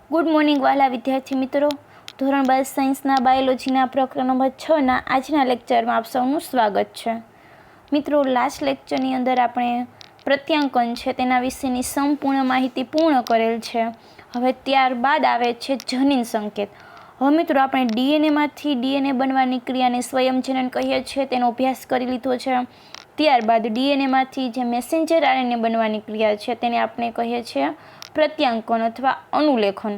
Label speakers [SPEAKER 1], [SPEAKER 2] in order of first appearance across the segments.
[SPEAKER 1] Good morning વાલા વિદ્યાર્થી મિત્રો, ધોરણ 12 સાયન્સના બાયોલોજીના પ્રકરણ નંબર 6ના આજના લેક્ચરમાં આપ સૌનું સ્વાગત છે. મિત્રો, લાસ્ટ લેક્ચરની અંદર આપણે પ્રત્યાંકન છે તેના વિશેની સંપૂર્ણ માહિતી પૂર્ણ કરેલ છે. હવે ત્યારબાદ આવે છે જનીન સંકેત. હવે મિત્રો, આપણે ડીએનએમાંથી ડીએનએ બનવાની ક્રિયાને સ્વયંજનન કહીએ છીએ તેનો અભ્યાસ કરી લીધો છે. ત્યારબાદ ડીએનએમાંથી જે મેસેન્જર આરએનએ બનવાની ક્રિયા છે તેને આપણે કહીએ છીએ પ્રત્યાંકન અથવા અનુલેખન.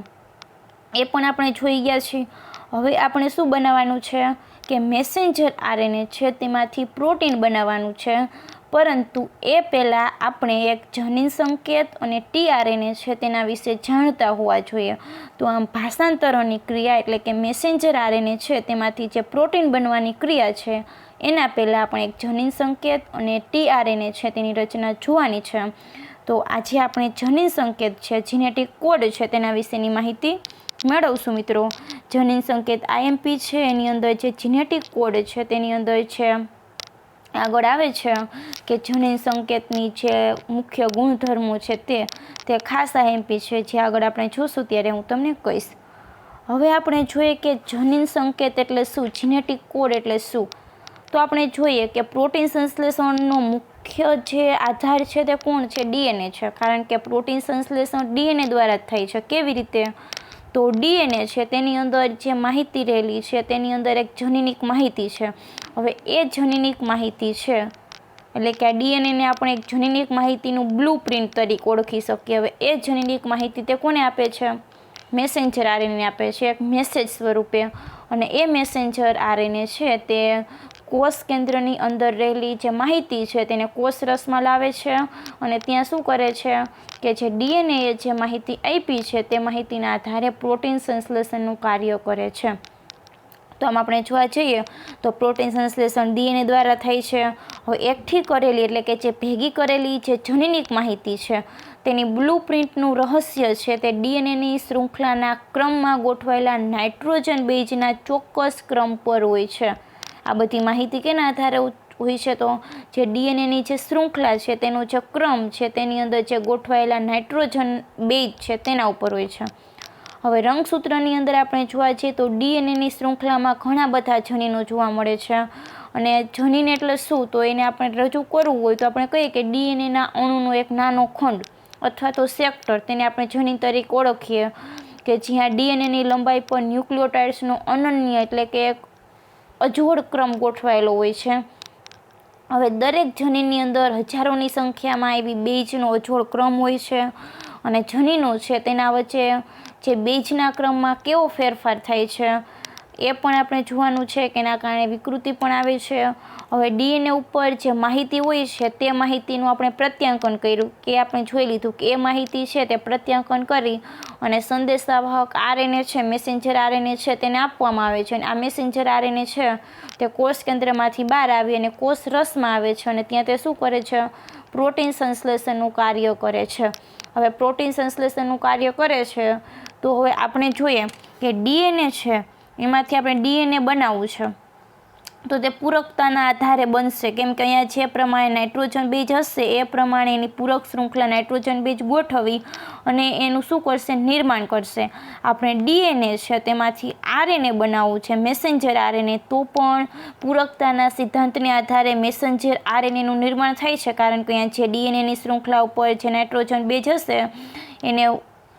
[SPEAKER 1] એ પણ આપણે જોઈ ગયા છીએ. હવે આપણે શું બનાવવાનું છે કે મેસેન્જર આરએનએ છે તેમાંથી પ્રોટીન બનાવવાનું છે, પરંતુ એ પહેલાં આપણે એક જનીન સંકેત અને ટીઆરએનએ છે તેના વિશે જાણતા હોવા જોઈએ. તો આમ ભાષાંતરણની ક્રિયા એટલે કે મેસેન્જર આરએનએ છે તેમાંથી જે પ્રોટીન બનવાની ક્રિયા છે એના પહેલાં આપણે એક જનીન સંકેત અને ટીઆરએનએ છે તેની રચના જોવાની છે. તો આજે આપણે જનીન સંકેત છે, જીનેટિક કોડ છે તેના વિશેની માહિતી મેળવશું. મિત્રો, જનીન સંકેત આઈએમપી છે એની અંદર જે જીનેટિક કોડ છે તેની અંદર છે આગળ આવે છે કે જનીન સંકેતની જે મુખ્ય ગુણધર્મો છે તે ખાસ આઈએમપી છે, જે આગળ આપણે જોશું ત્યારે હું તમને કહીશ. હવે આપણે જોઈએ કે જનીન સંકેત એટલે શું, જીનેટિક કોડ એટલે શું. તો આપણે જોઈએ કે પ્રોટીન સંશ્લેષણનો મુખ્ય જે આધાર છે તે કોણ છે? ડીએનએ છે, કારણ કે પ્રોટીન સંશ્લેષણ ડીએનએ દ્વારા જ થાય છે. કેવી રીતે? તો ડીએનએ છે તેની અંદર જે માહિતી રહેલી છે તેની અંદર એક જનીનિક માહિતી છે. હવે એ જનીનિક માહિતી છે એટલે કે આ ડીએનએને આપણે એક જનીનિક માહિતીનું બ્લુ પ્રિન્ટ તરીકે ઓળખી શકીએ. હવે એ જનીનિક માહિતી તે કોને આપે છે? મેસેન્જર આરએનએ આપે છે, એક મેસેજ સ્વરૂપે. અને એ મેસેન્જર આરએનએ છે તે કોષ કેન્દ્રની અંદર રહેલી જે માહિતી છે તેને કોષ રસમાં લાવે છે અને ત્યાં શું કરે છે કે જે ડીએનએ જે માહિતી આપી છે તે માહિતીના આધારે પ્રોટીન સંશ્લેષણનું કાર્ય કરે છે. તો આમ આપણે જોવા જઈએ તો પ્રોટીન સંશ્લેષણ ડીએનએ દ્વારા થાય છે. હવે એકઠી કરેલી એટલે કે જે ભેગી કરેલી જે જનીનિક માહિતી છે તેની બ્લુ પ્રિન્ટનું રહસ્ય છે તે ડીએનએની શૃંખલાના ક્રમમાં ગોઠવાયેલા નાઇટ્રોજન બેઝના ચોક્કસ ક્રમ પર હોય છે. આ બધી માહિતી કેના આધારે હોય છે? તો જે ડીએનએની જે શૃંખલા છે તેનો જે ક્રમ છે તેની અંદર જે ગોઠવાયેલા નાઇટ્રોજન બેઝ છે તેના ઉપર હોય છે. હવે રંગસૂત્રની અંદર આપણે જોવા જઈએ તો ડીએનએની શૃંખલામાં ઘણા બધા જનીનો જોવા મળે છે. અને જનીન એટલે શું? તો એને આપણે રજૂ કરવું હોય તો આપણે કહીએ કે ડીએનએના અણુનો એક નાનો ખંડ અથવા તો સેક્ટર, તેને આપણે જનીન તરીકે ઓળખીએ, કે જ્યાં ડીએનએની લંબાઈ પર ન્યુક્લિયોટાઇડ્સનો અનન્ય એટલે કે એક અજોડ ક્રમ ગોઠવાયેલો હોય છે. હવે દરેક જનીનની અંદર હજારોની સંખ્યામાં એવી બેઝનો અજોડ ક્રમ હોય છે અને જનીનો છે તેના વચ્ચે જે બેઝના ક્રમમાં કેવો ફેરફાર થાય છે એ પણ આપણે જોવાનું છે કે એના કારણે વિકૃતિ પણ આવે છે. હવે ડીએનએ ઉપર જે માહિતી હોય છે તે માહિતીનું આપણે પ્રત્યાંકન કર્યું, કે આપણે જોઈ લીધું કે એ માહિતી છે તે પ્રત્યાંકન કરી અને સંદેશાવાહક આરએનએ છે, મેસેન્જર આરએનએ છે તેને આપવામાં આવે છે. અને આ મેસેન્જર આરએનએ છે તે કોષ કેન્દ્રમાંથી બહાર આવી અને કોષ રસમાં આવે છે અને ત્યાં તે શું કરે છે? પ્રોટીન સંશ્લેષણનું કાર્ય કરે છે. હવે પ્રોટીન સંશ્લેષણનું કાર્ય કરે છે તો હવે આપણે જોઈએ કે ડીએનએ છે એમાંથી આપણે ડીએનએ બનાવવું છે તો તે પૂરકતાના આધારે બનશે, કેમ કે અહીંયા જે પ્રમાણે નાઇટ્રોજન બેઝ હશે એ પ્રમાણે એની પૂરક શૃંખલા નાઇટ્રોજન બેઝ ગોઠવી અને એનું શું કરશે? નિર્માણ કરશે. આપણે ડીએનએ છે તેમાંથી આરએનએ બનાવવું છે, મેસેન્જર આરએનએ, તો પણ પૂરકતાના સિદ્ધાંતને આધારે મેસેન્જર આરએનએનું નિર્માણ થાય છે, કારણ કે અહીંયા જે ડીએનએની શૃંખલા ઉપર જે નાઇટ્રોજન બેઝ હશે એને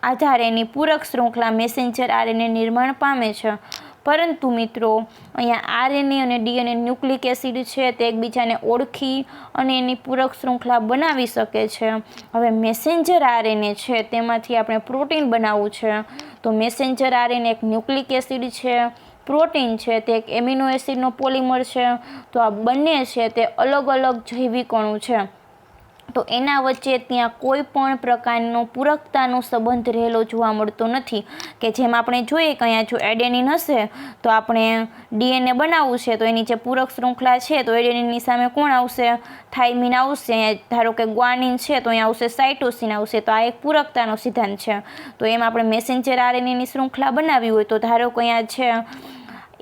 [SPEAKER 1] આધારે એની પૂરક શૃંખલા મેસેન્જર આરએનએ નિર્માણ પામે છે. પરંતુ મિત્રો, અહીંયા આરએનએ અને ડીએનએ ન્યુક્લિક એસિડ છે તે એકબીજાને ઓળખી અને એની પૂરક શૃંખલા બનાવી શકે છે. હવે મેસેન્જર આરએનએ છે તેમાંથી આપણે પ્રોટીન બનાવવું છે તો મેસેન્જર આરએનએ એક ન્યુક્લિક એસિડ છે, પ્રોટીન છે તે એક એમિનો એસિડનો પોલિમર છે. તો આ બંને છે તે અલગ અલગ જૈવિક અણુ છે, તો એના વચ્ચે ત્યાં કોઈ પણ પ્રકારનો પૂરકતાનો સંબંધ રહેલો જોવા મળતો નથી. કે જેમ આપણે જોઈએ કે અહીંયા જો એડેનિન હશે તો આપણે ડીએનએ બનાવવું છે તો એની જે પૂરક શૃંખલા છે તો એડેનિનની સામે કોણ આવશે? થાઇમિન આવશે. અહીંયા ધારો કે ગ્વાનિન છે તો અહીંયા આવશે સાઇટોસિન આવશે. તો આ એક પૂરકતાનો સિદ્ધાંત છે. તો એમ આપણે મેસેન્જર આરએનએની શૃંખલા બનાવવી હોય તો ધારો કે અહીંયા છે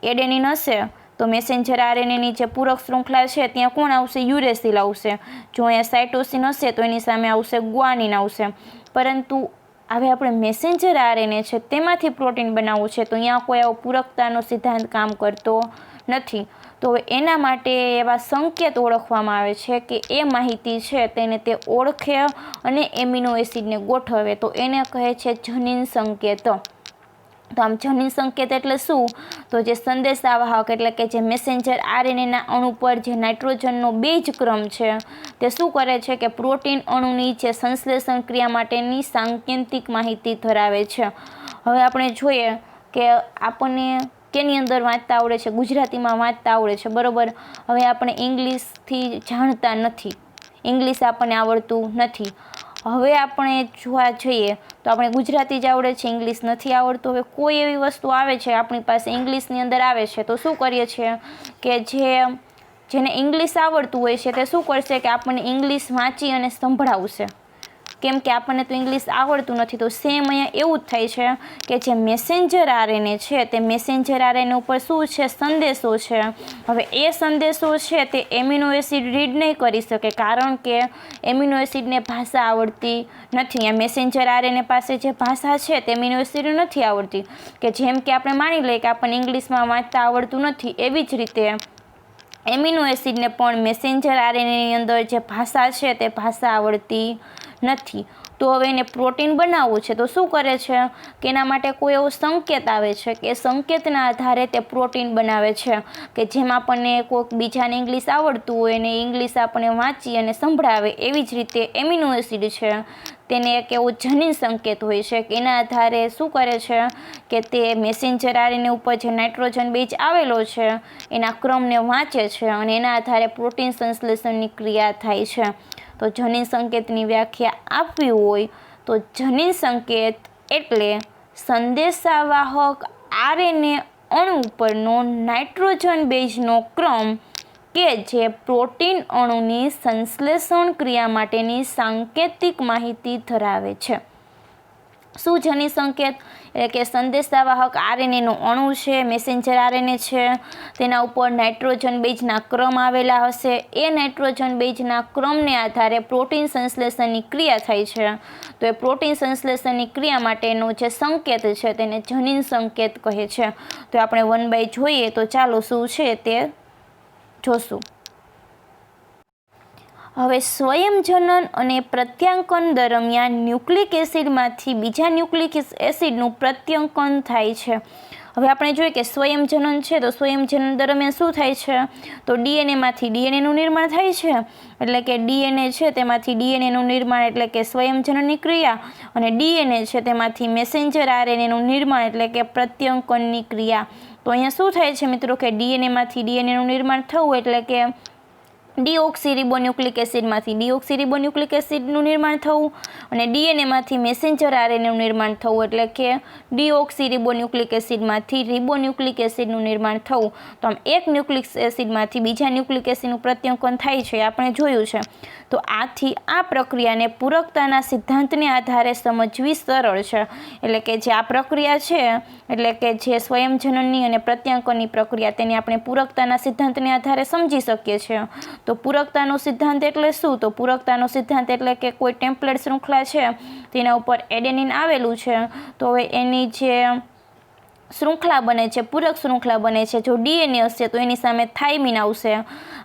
[SPEAKER 1] એડેનિન હશે તો મેસેન્જર આરએનએની જે પૂરક શૃંખલા છે ત્યાં કોણ આવશે? યુરેસિલ આવશે. જો અહીંયા સાઇટોસિન હશે તો એની સામે આવશે ગ્વાનિન આવશે. પરંતુ હવે આપણે મેસેન્જર આરએનએ છે તેમાંથી પ્રોટીન બનાવવું છે, તો અહીંયા કોઈ આવો પૂરકતાનો સિદ્ધાંત કામ કરતો નથી. તો એના માટે એવા સંકેત ઓળખવામાં આવે છે કે એ માહિતી છે તેને તે ઓળખે અને એમિનો એસિડને ગોઠવે, તો એને કહે છે જનીન સંકેત. તો આમ જનીન સંકેત એટલે શું? તો જે સંદેશાવાહક એટલે કે જે મેસેન્જર આરએનએના અણુ પર જે નાઇટ્રોજનનો બેઝ ક્રમ છે તે શું કરે છે કે પ્રોટીન અણુની જે સંશ્લેષણ ક્રિયા માટેની સાંકેતિક માહિતી ધરાવે છે. હવે આપણે જોઈએ કે આપણને કેની અંદર વાંચતા આવડે છે? ગુજરાતીમાં વાંચતા આવડે છે, બરાબર. હવે આપણે ઇંગ્લિશથી જાણતા નથી, ઇંગ્લિશ આપણને આવડતું નથી. હવે આપણે જોવા જઈએ તો આપણે ગુજરાતી જ આવડે છે, ઇંગ્લિશ નથી આવડતું. હવે કોઈ એવી વસ્તુ આવે છે આપણી પાસે ઇંગ્લિશની અંદર આવે છે, તો શું કરીએ છીએ કે જેને ઇંગ્લિશ આવડતું હોય છે તે શું કરશે કે આપણને ઇંગ્લિશ વાંચી અને સંભળાવશે, કેમ કે આપણને તો ઇંગ્લિશ આવડતું નથી. તો સેમ અહીંયા એવું જ થાય છે કે જે મેસેન્જર આરએનએ છે તે મેસેન્જર આરએનએ ઉપર શું છે? સંદેશો છે. હવે એ સંદેશો છે તે એમિનો એસિડ રીડ નહીં કરી શકે, કારણ કે એમિનો એસિડને ભાષા આવડતી નથી. અહીંયા મેસેન્જર આરએનએ પાસે જે ભાષા છે તે એમિનો એસિડ નથી આવડતી, કે જેમ કે આપણે માની લઈએ કે આપણને ઇંગ્લિશમાં વાંચતા આવડતું નથી, એવી જ રીતે એમિનો એસિડને પણ મેસેન્જર આરએનએની અંદર જે ભાષા છે તે ભાષા આવડતી નથી. તો હવે એને પ્રોટીન બનાવવું છે, તો શું કરે છે કે એના માટે કોઈ એવો સંકેત આવે છે કે સંકેતના આધારે તે પ્રોટીન બનાવે છે, કે જેમ આપણને કોઈક બીજાને ઇંગ્લિશ આવડતું હોય ને ઇંગ્લિશ આપણને વાંચી અને સંભળાવે, એવી જ રીતે એમિનો એસિડ છે તેને એક એવો જનીન સંકેત હોય છે કે એના આધારે શું કરે છે કે તે મેસેન્જર આરએનએ ઉપર જે નાઇટ્રોજન બેઝ આવેલો છે એના ક્રમને વાંચે છે અને એના આધારે પ્રોટીન સંશ્લેષણની ક્રિયા થાય છે. તો જનીન સંકેતની વ્યાખ્યા આપવી હોય તો જનીન સંકેત એટલે સંદેશાવાહક આરએનએ અણુ ઉપરનો નાઇટ્રોજન બેઝનો ક્રમ કે જે પ્રોટીન અણુની સંશ્લેષણ ક્રિયા માટેની સાંકેતિક માહિતી ધરાવે છે. શું જનીન સંકેત? એટલે કે સંદેશાવાહક આરએનએનો અણુ છે, મેસેન્જર આરએનએ છે, તેના ઉપર નાઇટ્રોજન બેઝના ક્રમ આવેલા હશે. એ નાઇટ્રોજન બેઝના ક્રમને આધારે પ્રોટીન સંશ્લેષણની ક્રિયા થાય છે. તો એ પ્રોટીન સંશ્લેષણની ક્રિયા માટેનો જે સંકેત છે તેને જનીન સંકેત કહે છે. તો આપણે 1 બાય જોઈએ, તો ચાલો શું છે તે જોશું. હવે સ્વયંજનન અને પ્રત્યાંકન દરમિયાન ન્યુક્લિક એસિડમાંથી બીજા ન્યુક્લિક એસિડનું પ્રત્યાંકન થાય છે. હવે આપણે જોઈએ કે સ્વયંજનન છે, તો સ્વયંજનન દરમિયાન શું થાય છે? તો ડીએનએમાંથી ડીએનએનું નિર્માણ થાય છે, એટલે કે ડીએનએ છે તેમાંથી ડીએનએનું નિર્માણ એટલે કે સ્વયંજનનની ક્રિયા, અને ડીએનએ છે તેમાંથી મેસેન્જર આરએનએનું નિર્માણ એટલે કે પ્રત્યાંકનની ક્રિયા. તો અહીંયા શું થાય છે મિત્રો કે ડીએનએમાંથી ડીએનએનું નિર્માણ થવું એટલે કે ડીઓક્સીરિબોન્યુક્લિક એસિડમાંથી ડીઓક્સીરિબોન્યુક્લિક એસિડનું નિર્માણ થવું અને ડીએનએમાંથી મેસેન્જર આરએનએનું નિર્માણ થવું એટલે કે ડીઓક્સીરિબોન્યુક્લિક એસિડમાંથી રિબોન્યુક્લિક એસિડનું નિર્માણ થવું. તો આમ એક ન્યુક્લિક એસિડમાંથી બીજા ન્યુક્લિક એસિડનું પ્રત્યાંકન થાય છે, આપણે જોયું છે. તો આથી આ પ્રક્રિયાને પૂરકતાના સિદ્ધાંતને આધારે સમજવી સરળ છે. એટલે કે જે આ પ્રક્રિયા છે એટલે કે જે સ્વયંજનનની અને પ્રત્યાંકનની પ્રક્રિયા તેને આપણે પૂરકતાના સિદ્ધાંતને આધારે સમજી શકીએ છીએ. તો પૂરકતાનો સિદ્ધાંત એટલે શું? તો પૂરકતાનો સિદ્ધાંત એટલે કે કોઈ ટેમ્પલેટ શૃંખલા છે તેના ઉપર એડેનિન આવેલું છે, તો હવે એની જે શૃંખલા બને છે, પૂરક શૃંખલા બને છે. જો ડીએનએ હશે તો એની સામે થાઇમિન આવશે,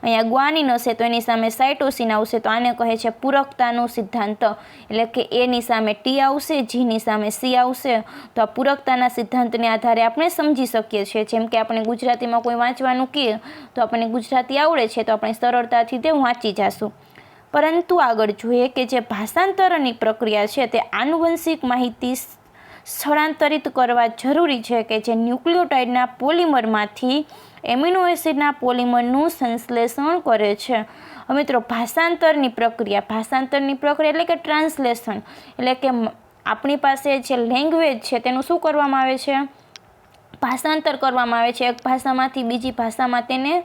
[SPEAKER 1] અહીંયા ગ્વાનિન હશે તો એની સામે સાઇટોસિન આવશે. તો આને કહે છે પૂરકતાનો સિદ્ધાંત, એટલે કે એની સામે ટી આવશે, જીની સામે સી આવશે. તો આ પૂરકતાના સિદ્ધાંતને આધારે આપણે સમજી શકીએ છીએ. જેમ કે આપણે ગુજરાતીમાં કોઈ વાંચવાનું કહે તો આપણને ગુજરાતી આવડે છે તો આપણે સરળતાથી તે વાંચી જશું. પરંતુ આગળ જોઈએ કે જે ભાષાંતરણની પ્રક્રિયા છે તે આનુવંશિક માહિતી સ્થળાંતરિત કરવા જરૂરી છે કે જે ન્યુક્લિયોટાઇડના પોલિમરમાંથી એમિનો એસિડના પોલિમરનું સંશ્લેષણ કરે છે. હવે મિત્રો ભાષાંતરની પ્રક્રિયા એટલે કે ટ્રાન્સલેશન, એટલે કે આપણી પાસે જે લેંગ્વેજ છે તેનું શું કરવામાં આવે છે? ભાષાંતર કરવામાં આવે છે. એક ભાષામાંથી બીજી ભાષામાં તેને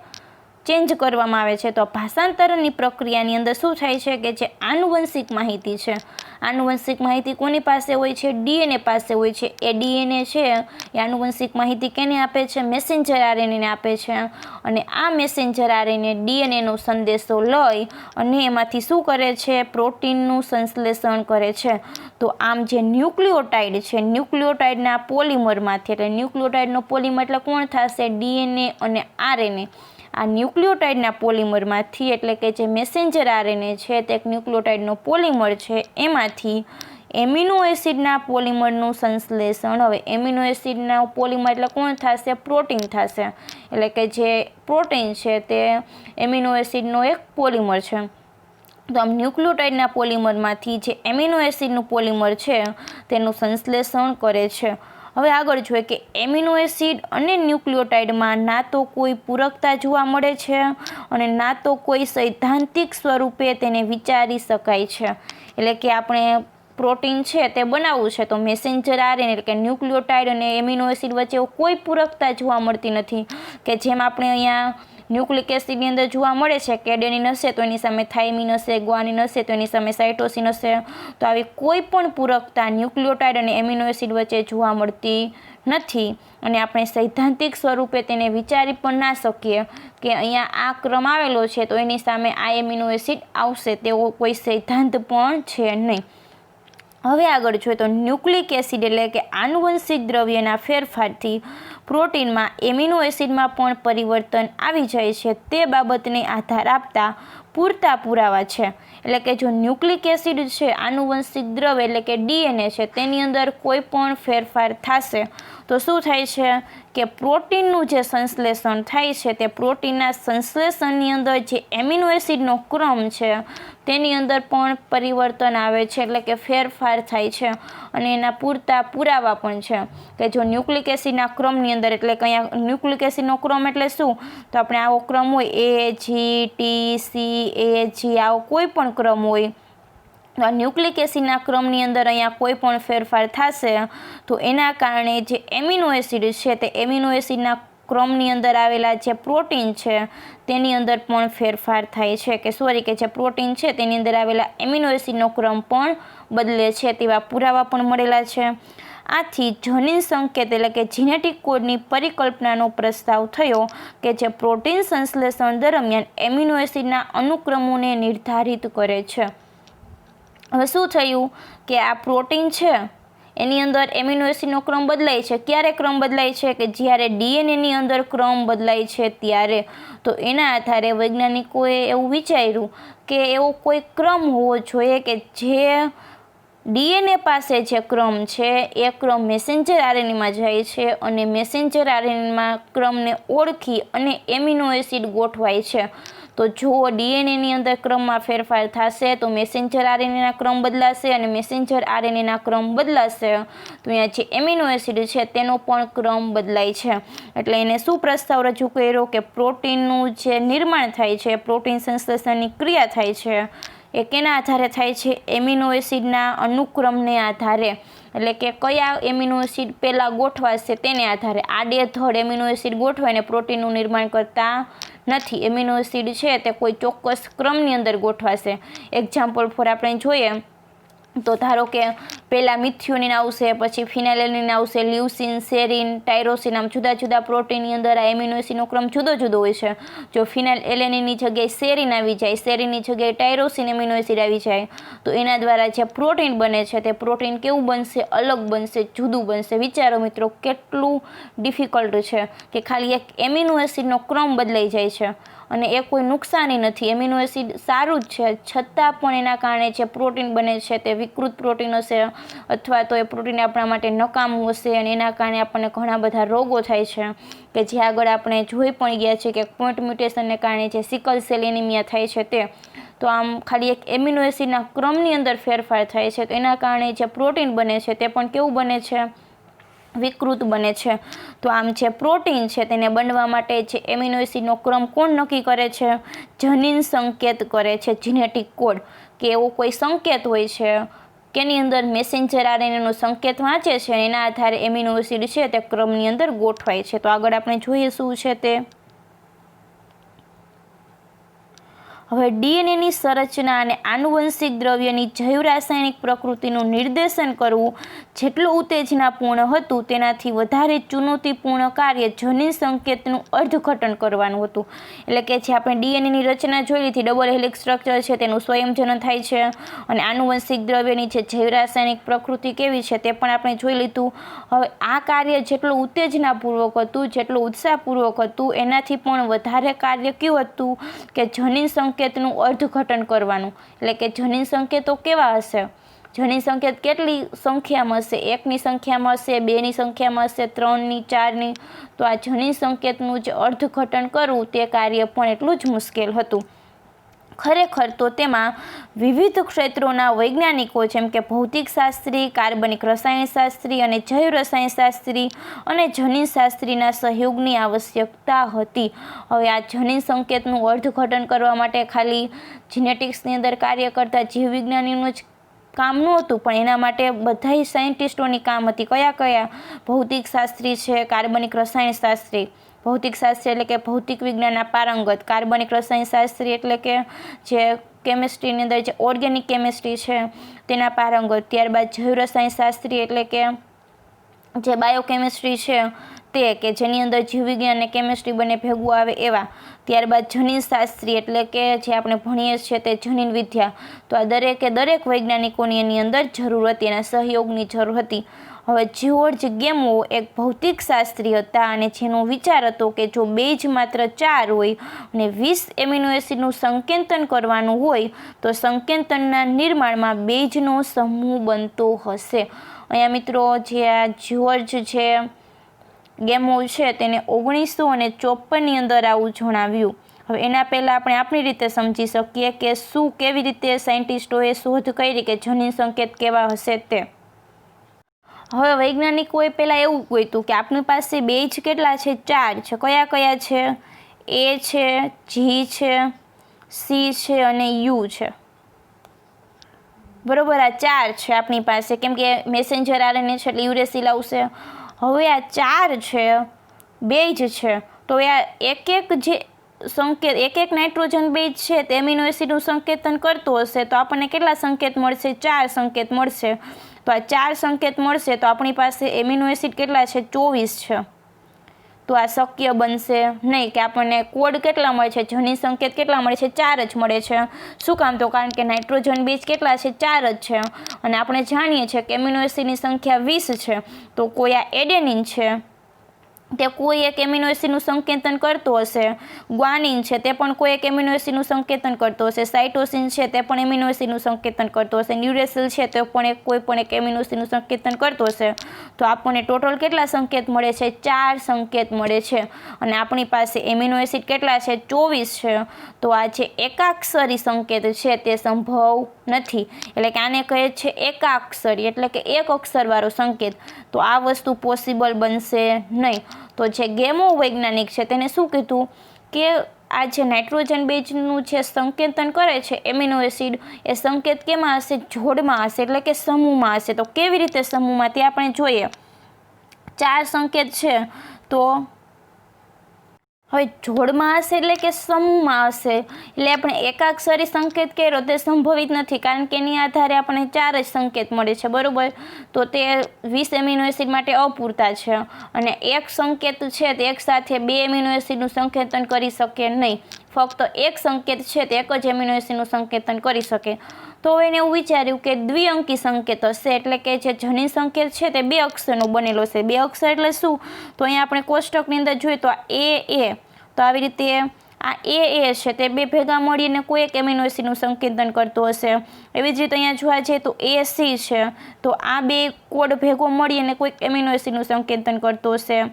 [SPEAKER 1] ચેન્જ કરવામાં આવે છે. તો ભાષાંતરણની પ્રક્રિયાની અંદર શું થાય છે કે જે આનુવંશિક માહિતી છે, આનુવંશિક માહિતી કોની પાસે હોય છે? ડીએનએ પાસે હોય છે. એ ડીએનએ છે એ આનુવંશિક માહિતી કેને આપે છે? મેસેન્જર આરએનએને આપે છે. અને આ મેસેન્જર આરએનએ ડીએનએનો સંદેશો લઈ અને એમાંથી શું કરે છે? પ્રોટીનનું સંશ્લેષણ કરે છે. તો આમ જે ન્યુક્લિયોટાઇડ છે, ન્યુક્લિયોટાઇડના પોલિમરમાંથી, એટલે ન્યુક્લિયોટાઇડનો પોલિમર એટલે કોણ થશે? ડીએનએ અને આરએનએ. આ ન્યુક્લિયોટાઇડના પોલિમરમાંથી, એટલે કે જે મેસેન્જર આરએનએ છે તે ન્યુક્લિયોટાઇડનો પોલિમર છે, એમાંથી એમિનો એસિડના પોલિમરનું સંશ્લેષણ. હવે એમિનો એસિડના પોલિમર એટલે કોણ થશે? પ્રોટીન થશે. એટલે કે જે પ્રોટીન છે તે એમિનો એસિડનો એક પોલિમર છે. તો આમ ન્યુક્લિયોટાઇડના પોલિમરમાંથી જે એમિનો એસિડનું પોલિમર છે તેનું સંશ્લેષણ કરે છે. હવે આગળ જોઈએ કે એમિનો એસિડ અને ન્યુક્લિયોટાઇડમાં ના તો કોઈ પૂરકતા જોવા મળે છે અને ના તો કોઈ સૈદ્ધાંતિક સ્વરૂપે તેને વિચારી શકાય છે. એટલે કે આપણે પ્રોટીન છે તે બનાવવું છે તો મેસેન્જર આરએનએ એટલે કે ન્યુક્લિયોટાઇડ અને એમિનો એસિડ વચ્ચે કોઈ પૂરકતા જોવા મળતી નથી. કે જેમ આપણે અહીંયા ન્યુક્લિક એસિડની અંદર જોવા મળે છે કે એડેનિન હશે તો એની સામે થાઇમિન હશે, ગ્વાનિન હશે તો એની સામે સાઇટોસિન હશે. તો આવી કોઈ પણ પૂરકતા ન્યુક્લિયોટાઇડ અને એમિનો એસિડ વચ્ચે જોવા મળતી નથી. અને આપણે સૈદ્ધાંતિક સ્વરૂપે તેને વિચારી પણ ના શકીએ કે અહીંયા આ ક્રમ આવેલો છે તો એની સામે આ એમિનો એસિડ આવશે, તેવો કોઈ સિદ્ધાંત પણ છે નહીં. હવે આગળ જોઈએ તો ન્યુક્લિક એસિડ એટલે કે આનુવંશિક દ્રવ્યના ફેરફારથી પ્રોટીનમાં એમિનો એસિડમાં પણ પરિવર્તન આવી જાય છે તે બાબતને આધાર આપતા પૂરતા પુરાવા છે. એટલે કે જો ન્યુક્લિક એસિડ છે આનુવંશિક દ્રવ્ય એટલે કે ડીએનએ છે તેની અંદર કોઈ પણ ફેરફાર થશે તો શું થાય છે કે પ્રોટીનનું જે સંશ્લેષણ થાય છે તે પ્રોટીનના સંશ્લેષણની અંદર જે એમિનો એસિડનો ક્રમ છે તેની અંદર પણ પરિવર્તન આવે છે. એટલે કે ફેરફાર થાય છે અને એના પૂરતા પુરાવા પણ છે કે જો ન્યુક્લિક એસિડના ક્રમની અંદર, એટલે કે અહીંયા ન્યુક્લિક એસિડનો ક્રમ એટલે શું? તો આપણે આવો ક્રમ હોય AGTCAG, આવો કોઈ પણ ક્રમ હોય તો ન્યુક્લિક એસિડના ક્રમની અંદર અહીંયા કોઈ પણ ફેરફાર થશે તો એના કારણે જે એમિનો એસિડ છે તે એમિનો એસિડના ક્રમની અંદર આવેલા જે પ્રોટીન છે તેની અંદર પણ ફેરફાર થાય છે. કે જે પ્રોટીન છે તેની અંદર આવેલા એમિનો એસિડનો ક્રમ પણ બદલે છે તેવા પુરાવા પણ મળેલા છે. આથી જનીન સંકેત એટલે કે જીનેટિક કોડની પરિકલ્પનાનો પ્રસ્તાવ થયો કે જે પ્રોટીન સંશ્લેષણ દરમિયાન એમિનો એસિડના અનુક્રમોને નિર્ધારિત કરે છે. હવે શું થયું કે આ પ્રોટીન છે એની અંદર એમિનો એસિડનો ક્રમ બદલાય છે. ક્યારે ક્રમ બદલાય છે? કે જ્યારે ડીએનએની અંદર ક્રમ બદલાય છે ત્યારે. તો એના આધારે વૈજ્ઞાનિકોએ એવું વિચાર્યું કે એવો કોઈ ક્રમ હોવો જોઈએ કે જે ડીએનએ પાસે જે ક્રમ છે એ ક્રમ મેસેન્જર આરએનએમાં જાય છે અને મેસેન્જર આરએનએમાં ક્રમને ઓળખી અને એમિનો એસિડ ગોઠવાય છે. તો જો ડીએનએની અંદર ક્રમમાં ફેરફાર થશે તો મેસેન્જર આરએનએના ક્રમ બદલાશે અને મેસેન્જર આરએનએના ક્રમ બદલાશે તો અહીંયા જે એમિનો એસિડ છે તેનો પણ ક્રમ બદલાય છે. એટલે એને શું પ્રસ્તાવ રજૂ કર્યો કે પ્રોટીનનું જે નિર્માણ થાય છે, પ્રોટીન સંશ્લેષણની ક્રિયા થાય છે એ કેના આધારે થાય છે? એમિનો એસિડના અનુક્રમને આધારે. એટલે કે કયા એમિનો એસિડ પહેલાં ગોઠવાશે તેને આધારે. આડેધડ એમિનો એસિડ ગોઠવાઈને પ્રોટીનનું નિર્માણ કરતા નથી. એમિનો એસિડ છે તે કોઈ ચોક્કસ ક્રમની અંદર ગોઠવાશે. એક્ઝામ્પલ ફોર આપણે જોઈએ તો ધારો કે પહેલાં મિથિયોનિન આવશે, પછી ફિનાઇલેનિન આવશે, લ્યુસીન, સેરિન, ટાયરોસિન, આમ જુદા જુદા પ્રોટીનની અંદર આ એમિનો એસિડનો ક્રમ જુદો જુદો હોય છે. જો ફિનાઇલ એલેનિનની જગ્યાએ સેરિન આવી જાય, સેરિનની જગ્યાએ ટાયરોસિન એમિનો એસિડ આવી જાય તો એના દ્વારા જે પ્રોટીન બને છે તે પ્રોટીન કેવું બનશે? અલગ બનશે, જુદું બનશે. વિચારો મિત્રો કેટલું ડિફિકલ્ટ છે કે ખાલી એક એમિનો એસિડનો ક્રમ બદલાઈ જાય છે અને એ કોઈ નુકસાની નથી. એમિનો એસિડ સારું જ છે છતાં પણ એના કારણે જે પ્રોટીન બને છે તે વિકૃત પ્રોટીન હશે અથવા તો એ પ્રોટીન આપણા માટે નકામું હશે અને એના કારણે આપણને ઘણા બધા રોગો થાય છે કે જે આગળ આપણે જોઈ પણ ગયા છે કે પોઈન્ટ મ્યુટેશનને કારણે જે સિકલ સેલ એનિમિયા થાય છે તે. તો આમ ખાલી એક એમિનો એસિડના ક્રમની અંદર ફેરફાર થાય છે તો એના કારણે જે પ્રોટીન બને છે તે પણ કેવું બને છે? વિકૃત બને છે. તો આમ જે પ્રોટીન છે તેને બનવા માટે જે એમિનો એસિડનો ક્રમ કોણ નક્કી કરે છે? જનીન સંકેત કરે છે, જીનેટિક કોડ. કે એવો કોઈ સંકેત હોય છે કેની અંદર મેસેન્જર આરએનએનો સંકેત વાંચે છે અને એના આધારે એમિનો એસિડ છે તે ક્રમની અંદર ગોઠવાય છે. તો આગળ આપણે જોઈએ શું છે તે. હવે ડીએનએની સંરચના અને આનુવંશિક દ્રવ્યની જૈવ રાસાયણિક પ્રકૃતિનું નિર્દેશન કરવું જેટલું ઉત્તેજનાપૂર્ણ હતું તેનાથી વધારે ચુનૌતીપૂર્ણ કાર્ય જનીન સંકેતનું અર્થઘટન કરવાનું હતું. એટલે કે જે આપણે ડીએનએની રચના જોઈ લીધી, ડબલ હેલિક્સ સ્ટ્રક્ચર છે તેનું સ્વયંજનન થાય છે, અને આનુવંશિક દ્રવ્યની જે જૈવ રાસાયણિક પ્રકૃતિ કેવી છે તે પણ આપણે જોઈ લીધું. હવે આ કાર્ય જેટલું ઉત્તેજનાપૂર્વક હતું, જેટલું ઉત્સાહપૂર્વક હતું, એનાથી પણ વધારે કાર્ય કેવું હતું કે જનીન સંકેતનું અર્થઘટન કરવાનું. એટલે કે જનીન સંકેતો કેવા હશે, જનીન સંકેત કેટલી સંખ્યામાં હશે, 1ની સંખ્યામાં હશે, 2ની સંખ્યામાં હશે, 3ની, 4ની. તો આ જનીન સંકેતનું જે અર્થઘટન કરવું તે કાર્ય પણ એટલું જ મુશ્કેલ હતું. ખરેખર તો તેમાં વિવિધ ક્ષેત્રોના વૈજ્ઞાનિકો જેમ કે ભૌતિકશાસ્ત્રી, કાર્બનિક રસાયણશાસ્ત્રી અને જૈવ રસાયણશાસ્ત્રી અને જનીનશાસ્ત્રીના સહયોગની આવશ્યકતા હતી. હવે આ જનીન સંકેતનું અર્થઘટન કરવા માટે ખાલી જીનેટિક્સની અંદર કાર્ય કરતા જીવવિજ્ઞાનીનું જ કામ નહોતું, પણ એના માટે બધા સાયન્ટિસ્ટોની કામ હતી. કયા કયા? ભૌતિકશાસ્ત્રી છે, કાર્બનિક રસાયણશાસ્ત્રી. ભૌતિકશાસ્ત્રી એટલે કે ભૌતિક વિજ્ઞાનના પારંગત, કાર્બનિક રસાયણશાસ્ત્રી એટલે કે જે કેમિસ્ટ્રીની અંદર જે ઓર્ગેનિક કેમિસ્ટ્રી છે તેના પારંગત. ત્યારબાદ જૈવ રસાયણશાસ્ત્રી એટલે કે જે બાયોકેમિસ્ટ્રી છે તે, કે જેની અંદર જીવવિજ્ઞાન અને કેમિસ્ટ્રી બંને ભેગું આવે એવા. ત્યારબાદ જનીનશાસ્ત્રી એટલે કે જે આપણે ભણીએ છીએ તે જનીન વિદ્યા. તો આ દરેક વૈજ્ઞાનિકોની એની અંદર જરૂર હતી, એના સહયોગની જરૂર હતી. હવે જ્યોર્જ ગેમો એક ભૌતિકશાસ્ત્રી હતા અને જેનો વિચાર હતો કે જો બેઝ માત્ર 4 હોય અને 20 એમિનો એસિડનું સંકેતન કરવાનું હોય તો સંકેતનના નિર્માણમાં બેઝનો સમૂહ બનતો હશે. અહીંયા મિત્રો જે આ જ્યોર્જ છે ગેમો છે તેને 1954ની અંદર આવું જણાવ્યું. હવે એના પહેલાં આપણે આપણી રીતે સમજી શકીએ કે કેવી રીતે સાયન્ટિસ્ટોએ શોધ કરી કે જનીન સંકેત કેવા હશે તે. હવે વૈજ્ઞાનિકોએ પહેલાં એવું કહેતું કે આપણી પાસે બેઝ કેટલા છે? 4 છે. કયા કયા છે? એ છે, જી છે, સી છે અને યુ છે. બરોબર, આ 4 છે આપણી પાસે, કેમ કે મેસેન્જર આરએનએ છે એટલે યુરેસિલ આવશે. હવે આ 4 છે, બેઝ છે, તો આ એક જે સંકેત, એક નાઇટ્રોજન બેઝ છે તે એમિનો એસિડનું સંકેતન કરતું હશે તો આપણને કેટલા સંકેત મળશે? 4 સંકેત મળશે. તો આ 4 સંકેત મળશે તો આપણી પાસે એમિનો એસિડ કેટલા છે? 24 છે. તો આ શક્ય બનશે નહીં કે આપણને કોડ કેટલા મળે છે, જનીન સંકેત કેટલા મળે છે? 4 જ મળે છે. શું કામ? તો કારણ કે નાઇટ્રોજન બેઝ કેટલા છે? 4 જ છે. અને આપણે જાણીએ છીએ કે એમિનો એસિડની સંખ્યા 20 છે. તો કોઈ આ એડેનિન છે તે કોઈ એક એમિનો એસિડનું સંકેતન કરતો હશે, ગ્વાનિન છે તે પણ કોઈ એક એમિનો એસિડનું સંકેતન કરતો હશે, સાઇટોસિન છે તે પણ એમિનો એસિડનું સંકેતન કરતો હશે, યુરેસિલ છે તે પણ કોઈ પણ એક એમિનો એસિડનું સંકેતન કરતો હશે. તો આપણને ટોટલ કેટલા સંકેત મળે છે? 4 સંકેત મળે છે. અને આપણી પાસે એમિનો એસિડ કેટલા છે? 24 છે. તો આ જે એકાક્ષરી સંકેત છે તે સંભવ નથી. એટલે કે આને કહે છે એકાક્ષરી, એટલે કે એક અક્ષરવાળો સંકેત. તો આ વસ્તુ પોસિબલ બનશે નહીં. તો જે ગેમો વૈજ્ઞાનિક છે તેને શું કીધું કે આ જે નાઇટ્રોજન બેઝનું જે સંકેતન કરે છે એમિનો એસિડ, એ સંકેત કેમાં હશે? જોડમાં હશે, એટલે કે સમૂહમાં હશે. તો કેવી રીતે સમૂહમાં તે આપણે જોઈએ. 4 સંકેત છે તો હવે જોડમાં હશે એટલે કે સમૂહમાં હશે. એટલે આપણે એકાક્ષરી સંકેત કર્યો તે સંભવિત નથી, કારણ કે એની આધારે આપણને 4 જ સંકેત મળે છે. બરોબર, તો તે 20 એમિનો એસિડ માટે અપૂરતા છે. અને એક સંકેત છે તે એક સાથે 2 એમિનો એસિડનું સંકેતન કરી શકે નહીં. ફક્ત એક સંકેત છે તે એક જ એમિનો એસિડનું સંકેતન કરી શકે. તો એને એવું વિચાર્યું કે દ્વિઅંકી સંકેત હશે, એટલે કે જે જનીન સંકેત છે તે 2 અક્ષરનો બનેલો છે. 2 અક્ષર એટલે શું? તો અહીંયા આપણે કોષ્ટકની અંદર જોઈએ તો એ, તો આવી રીતે આ એ છે તે 2 ભેગા મળીને કોઈ એક એમિનો એસિડનું સંકેતન કરતો હશે. એવી જ રીતે અહીંયા જોવા જઈએ તો AC છે, તો આ 2 કોડ ભેગો મળીને કોઈક એમિનો એસિડનું સંકેતન કરતો હશે.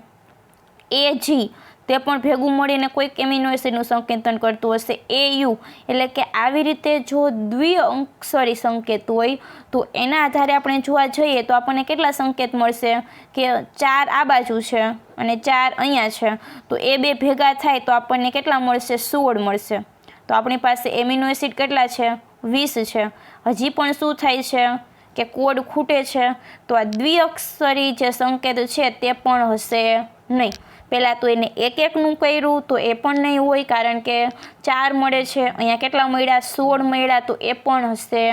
[SPEAKER 1] AG તે પણ ભેગું મળીને કોઈક એમિનો એસિડનું સંકેતન કરતું હશે. AU એટલે કે આવી રીતે જો દ્વિઅક્ષરી સંકેત હોય તો એના આધારે આપણે જોવા જઈએ તો આપણને કેટલા સંકેત મળશે કે 4 આ બાજુ છે અને 4 અહીંયા છે. તો એ 2 ભેગા થાય તો આપણને કેટલા મળશે? 16 મળશે. તો આપણી પાસે એમિનો એસિડ કેટલા છે? 20 છે. હજી પણ શું થાય છે કે કોડ ખૂટે છે. તો આ દ્વિઅક્ષરી જે સંકેત છે તે પણ હશે નહીં. પહેલાં તો એને એક એકનું કર્યું તો એ પણ નહીં હોય, કારણ કે 4 મળે છે, અહીંયા કેટલા મળ્યા 16 મળ્યા, તો એ પણ હશે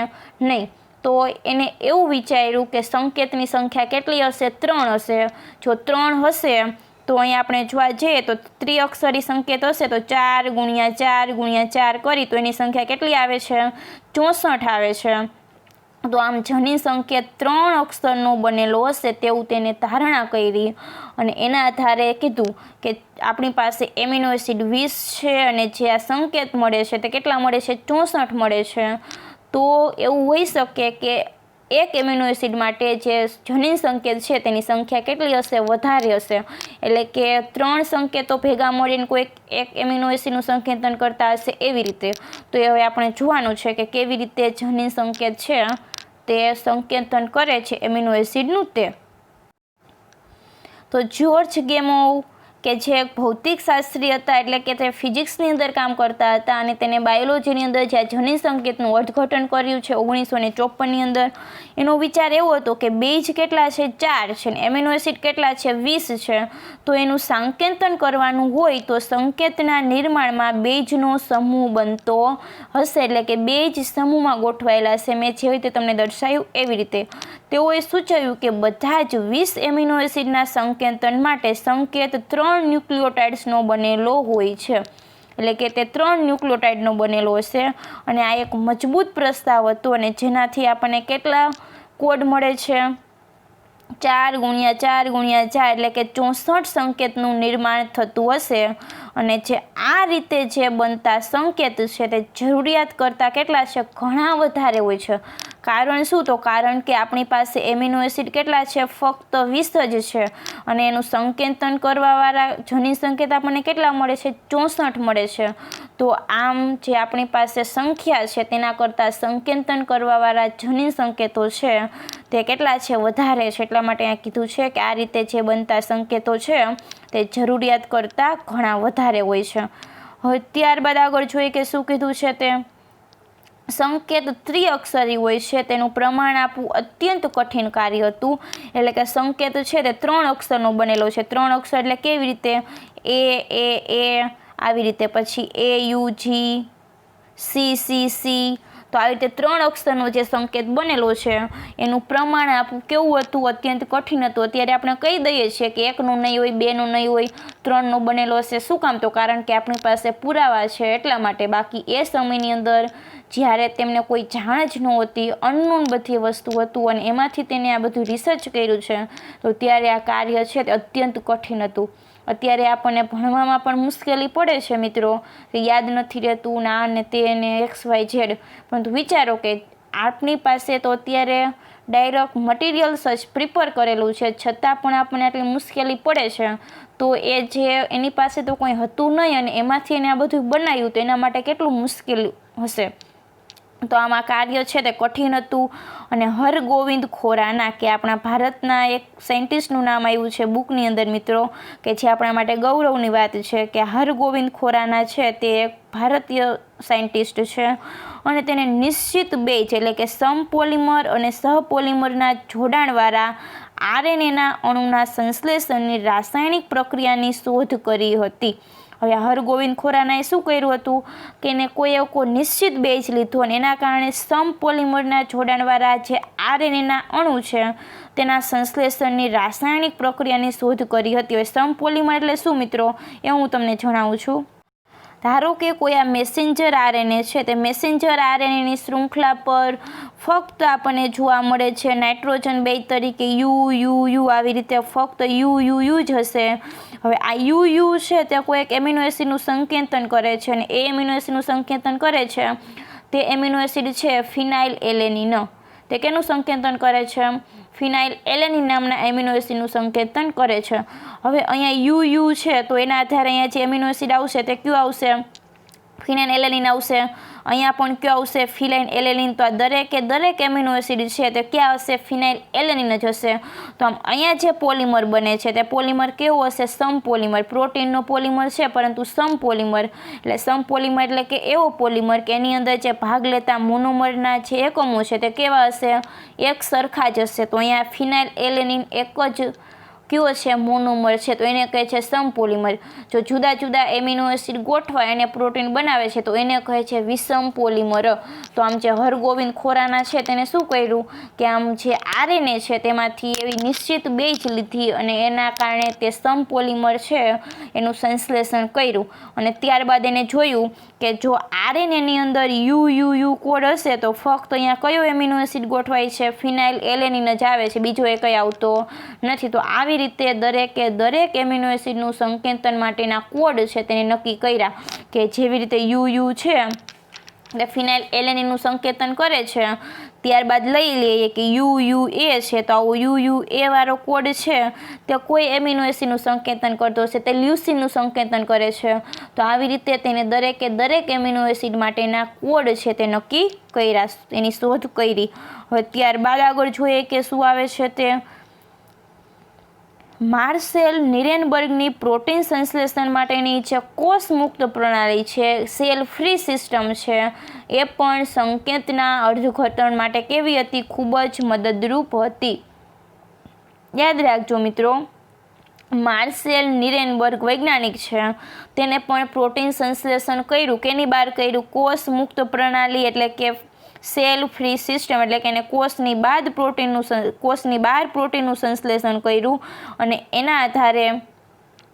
[SPEAKER 1] નહીં. તો એને એવું વિચાર્યું કે સંકેતની સંખ્યા કેટલી હશે, 3 હશે. જો 3 હશે તો અહીંયા આપણે જોવા જઈએ તો ત્રિઅક્ષરી સંકેત હશે તો 4 × 4 × 4 કરી તો એની સંખ્યા કેટલી આવે છે, 64 આવે છે. તો આમ જનીન સંકેત 3 અક્ષરનો બનેલો હશે તેવું તેને ધારણા કરી અને એના આધારે કીધું કે આપણી પાસે એમિનો એસિડ 20 છે અને જે આ સંકેત મળે છે તે કેટલા મળે છે, 64 મળે છે. તો એવું હોઈ શકે કે એક એમિનો એસિડ માટે જે જનીન સંકેત છે તેની સંખ્યા કેટલી હશે, વધારે હશે. એટલે કે 3 સંકેતો ભેગા મળીને કોઈ એક એમિનો એસિડનું સંકેતન કરતા હશે એવી રીતે. તો એ હવે આપણે જોવાનું છે કે કેવી રીતે જનીન સંકેત છે તે સંકેતન કરે છે એમિનો એસિડનું તે. તો જ્યોર્જ ગેમોવ કે જે એક ભૌતિકશાસ્ત્રી હતા, એટલે કે તે ફિઝિક્સની અંદર કામ કરતા હતા અને તેને બાયોલોજીની અંદર જે જનીન સંકેતનું અર્થઘટન કર્યું છે 1954ની અંદર. એનો વિચાર એવો હતો કે બેઝ કેટલા છે, 4 છે, અને એમિનો એસિડ કેટલા છે, 20 છે. તો એનું સંકેતન કરવાનું હોય તો સંકેતના નિર્માણમાં બેઝનો સમૂહ બનતો હશે, એટલે કે બેઝ સમૂહમાં ગોઠવાયેલા હશે. મેં જેવી રીતે તમને દર્શાવ્યું એવી રીતે તેઓએ સૂચવ્યું કે બધા જ 20 એમિનો એસિડના સંકેતન માટે સંકેત 3 ન્યુક્લિયોટાઇડ્સનો બનેલો હોય છે, એટલે કે તે 3 ન્યુક્લિયોટાઇડનો બનેલો હશે. અને આ એક મજબૂત પ્રસ્તાવ હતો અને જેનાથી આપણને કેટલા કોડ મળે છે, 4 × 4 × 4 એટલે કે 64 સંકેતનું નિર્માણ થતું હશે. અને જે આ રીતે જે બનતા સંકેત છે તે જરૂરિયાત કરતાં કેટલા છે, ઘણા વધારે હોય છે. કારણ શું, તો કારણ કે આપણી પાસે એમિનો એસિડ કેટલા છે, ફક્ત 20 જ છે અને એનું સંકેતન કરવાવાળા જનીન સંકેત આપણને કેટલા મળે છે, 64 મળે છે. તો આમ જે આપણી પાસે સંખ્યા છે તેના કરતાં સંકેતન કરવાવાળા જનીન સંકેતો છે તે કેટલા છે, વધારે છે. એટલા માટે અહીંયા કીધું છે કે આ રીતે જે બનતા સંકેતો છે તે જરૂરિયાત કરતાં ઘણા વધારે હોય છે. હવે ત્યારબાદ આગળ જોઈએ કે શું કીધું છે તે સંકેત ત્રિઅક્ષરી હોય છે તેનું પ્રમાણ આપવું અત્યંત કઠિન કાર્ય હતું. એટલે કે સંકેત છે તે 3 અક્ષરનો બનેલો છે. 3 અક્ષર એટલે કેવી રીતે, એ આવી રીતે, પછી AUG, CCC. તો આવી રીતે 3 અક્ષરનો જે સંકેત બનેલો છે એનું પ્રમાણ આપવું કેવું હતું, અત્યંત કઠિન હતું. અત્યારે આપણે કહી દઈએ છીએ કે 1નું નહીં હોય, 2નું નહીં હોય, 3નો બનેલો હશે. શું કામ, તો કારણ કે આપણી પાસે પુરાવા છે એટલા માટે. બાકી એ સમયની અંદર જ્યારે તેમને કોઈ જાણ જ નહોતી, અનનોન બધી વસ્તુ હતું અને એમાંથી તેને આ બધું રિસર્ચ કર્યું છે, તો ત્યારે આ કાર્ય છે તે અત્યંત કઠિન હતું. અત્યારે આપણને ભણવામાં પણ મુશ્કેલી પડે છે મિત્રો, કે યાદ નથી રહેતું ના ને તે ને XYZ. પરંતુ વિચારો કે આપણી પાસે તો અત્યારે ડાયરેક્ટ મટીરિયલ્સ જ પ્રિપેર કરેલું છે, છતાં પણ આપણને આટલી મુશ્કેલી પડે છે. તો એ જે એની પાસે તો કંઈ હતું નહીં અને એમાંથી એને આ બધું બનાવ્યું, તો એના માટે કેટલું મુશ્કેલ હશે. તો આમાં કાર્ય છે તે કઠિન હતું. અને હરગોવિંદ ખોરાના કે આપણા ભારતના એક સાયન્ટિસ્ટનું નામ આવ્યું છે બુકની અંદર મિત્રો, કે જે આપણા માટે ગૌરવની વાત છે કે હરગોવિંદ ખોરાના છે તે એક ભારતીય સાયન્ટિસ્ટ છે અને તેને નિશ્ચિત બેઝ એટલે કે સમપોલિમર અને સહપોલિમરના જોડાણવાળા RNAના અણુના સંશ્લેષણની રાસાયણિક પ્રક્રિયાની શોધ કરી હતી. હવે હરગોવિંદ ખોરાનાએ શું કર્યું હતું કે એને કોઈ નિશ્ચિત બેઝ લીધો અને એના કારણે સમપોલિમરના જોડાણવાળા જે RNAના અણુ છે તેના સંશ્લેષણની રાસાયણિક પ્રક્રિયાની શોધ કરી હતી. હવે સમપોલિમર એટલે શું મિત્રો, એ હું તમને જણાવું છું. ધારો કે કોઈ આ મેસેન્જર RNA છે તે મેસેન્જર RNAની શૃંખલા પર ફક્ત આપણને જોવા મળે છે નાઇટ્રોજન બેઝ તરીકે UUU, આવી રીતે ફક્ત UUU જ હશે. હવે આ UU છે તે કોઈ એક એમિનો એસિડનું સંકેતન કરે છે અને એ એમિનો એસિડનું સંકેતન કરે છે તે એમિનો એસિડ છે ફિનાઇલ એલેનિન. તે કેનું સંકેતન કરે છે, ફિનાઇલ એલેનિન નામના એમિનો એસિડનું સંકેતન કરે છે. હવે અહીંયા UU છે તો એના આધારે અહીંયા જે એમિનો એસિડ આવશે તે કયું આવશે, ફિનાઇલ એલેનિન આવશે. અહીંયા પણ કયું આવશે, ફિનાઇલ એલેનિન. તો આ દરેક એમિનો એસિડ છે તે ક્યાં હશે, ફિનાઇલ એલેનિન જ હશે. તો આમ અહીંયા જે પોલિમર બને છે તે પોલિમર કેવો હશે, સમપોલિમર. પ્રોટીનનો પોલિમર છે પરંતુ સમપોલિમર. એટલે સમપોલિમર એટલે કે એવો પોલિમર કે એની અંદર જે ભાગ લેતા મોનોમરના જે એકમો છે તે કેવા હશે, એક સરખા જ હશે. તો અહીંયા ફિનાઇલ એલેનિન એક જ કયો છે મોનોમર છે તો એને કહે છે સમપોલિમર. જો જુદા જુદા એમિનો એસિડ ગોઠવાય અને પ્રોટીન બનાવે છે તો એને કહે છે વિષમ પોલિમર. તો આમ જે હરગોવિંદ ખોરાના છે તેને શું કર્યું કે આમ જે આરએનએ છે તેમાંથી એવી નિશ્ચિત બેઝ લીધી અને એના કારણે તે સમપોલિમર છે એનું સંશ્લેષણ કર્યું અને ત્યારબાદ એને જોયું કે જો આરએનએની અંદર યુ કોડ હશે તો ફક્ત અહીંયા કયો એમિનો એસિડ ગોઠવાય છે ફિનાઇલ એલેનિન જ આવે છે, બીજો એ કંઈ આવતો નથી. તો આવી રીતે દરેક એમિનો એસિડનું સંકેતન માટેના કોડ છે તેને નક્કી કર્યા કે જેવી રીતે યુ છે એટલે ફિનાઇલ એલેનિનનું સંકેતન કરે છે. ત્યારબાદ લઈ લઈએ કે યુએ છે તો આવો યુએ વાળો કોડ છે તે કોઈ એમિનો એસિડનું સંકેતન કરતો હશે તે લ્યુસીનનું સંકેતન કરે છે. તો આવી રીતે તેને દરેક એમિનો એસિડ માટેના કોડ છે તે નક્કી કર્યા, એની શોધ કરી. હવે ત્યારબાદ આગળ જોઈએ કે શું આવે છે તે માર્સેલ નિરેનબર્ગની પ્રોટીન સંશ્લેષણ માટેની જે કોષ મુક્ત પ્રણાલી છે સેલ ફ્રી સિસ્ટમ છે એ પણ સંકેતના અર્થઘટન માટે કેવી હતી, ખૂબ જ મદદરૂપ હતી. યાદ રાખજો મિત્રો, માર્સેલ નિરેનબર્ગ વૈજ્ઞાનિક છે તેને પણ પ્રોટીન સંશ્લેષણ કર્યું. કેની બહાર કર્યું? કોષ મુક્ત પ્રણાલી એટલે કે સેલ ફ્રી સિસ્ટમ એટલે કે એને કોષની બહાર પ્રોટીનનું સંશ્લેષણ કર્યું અને એના આધારે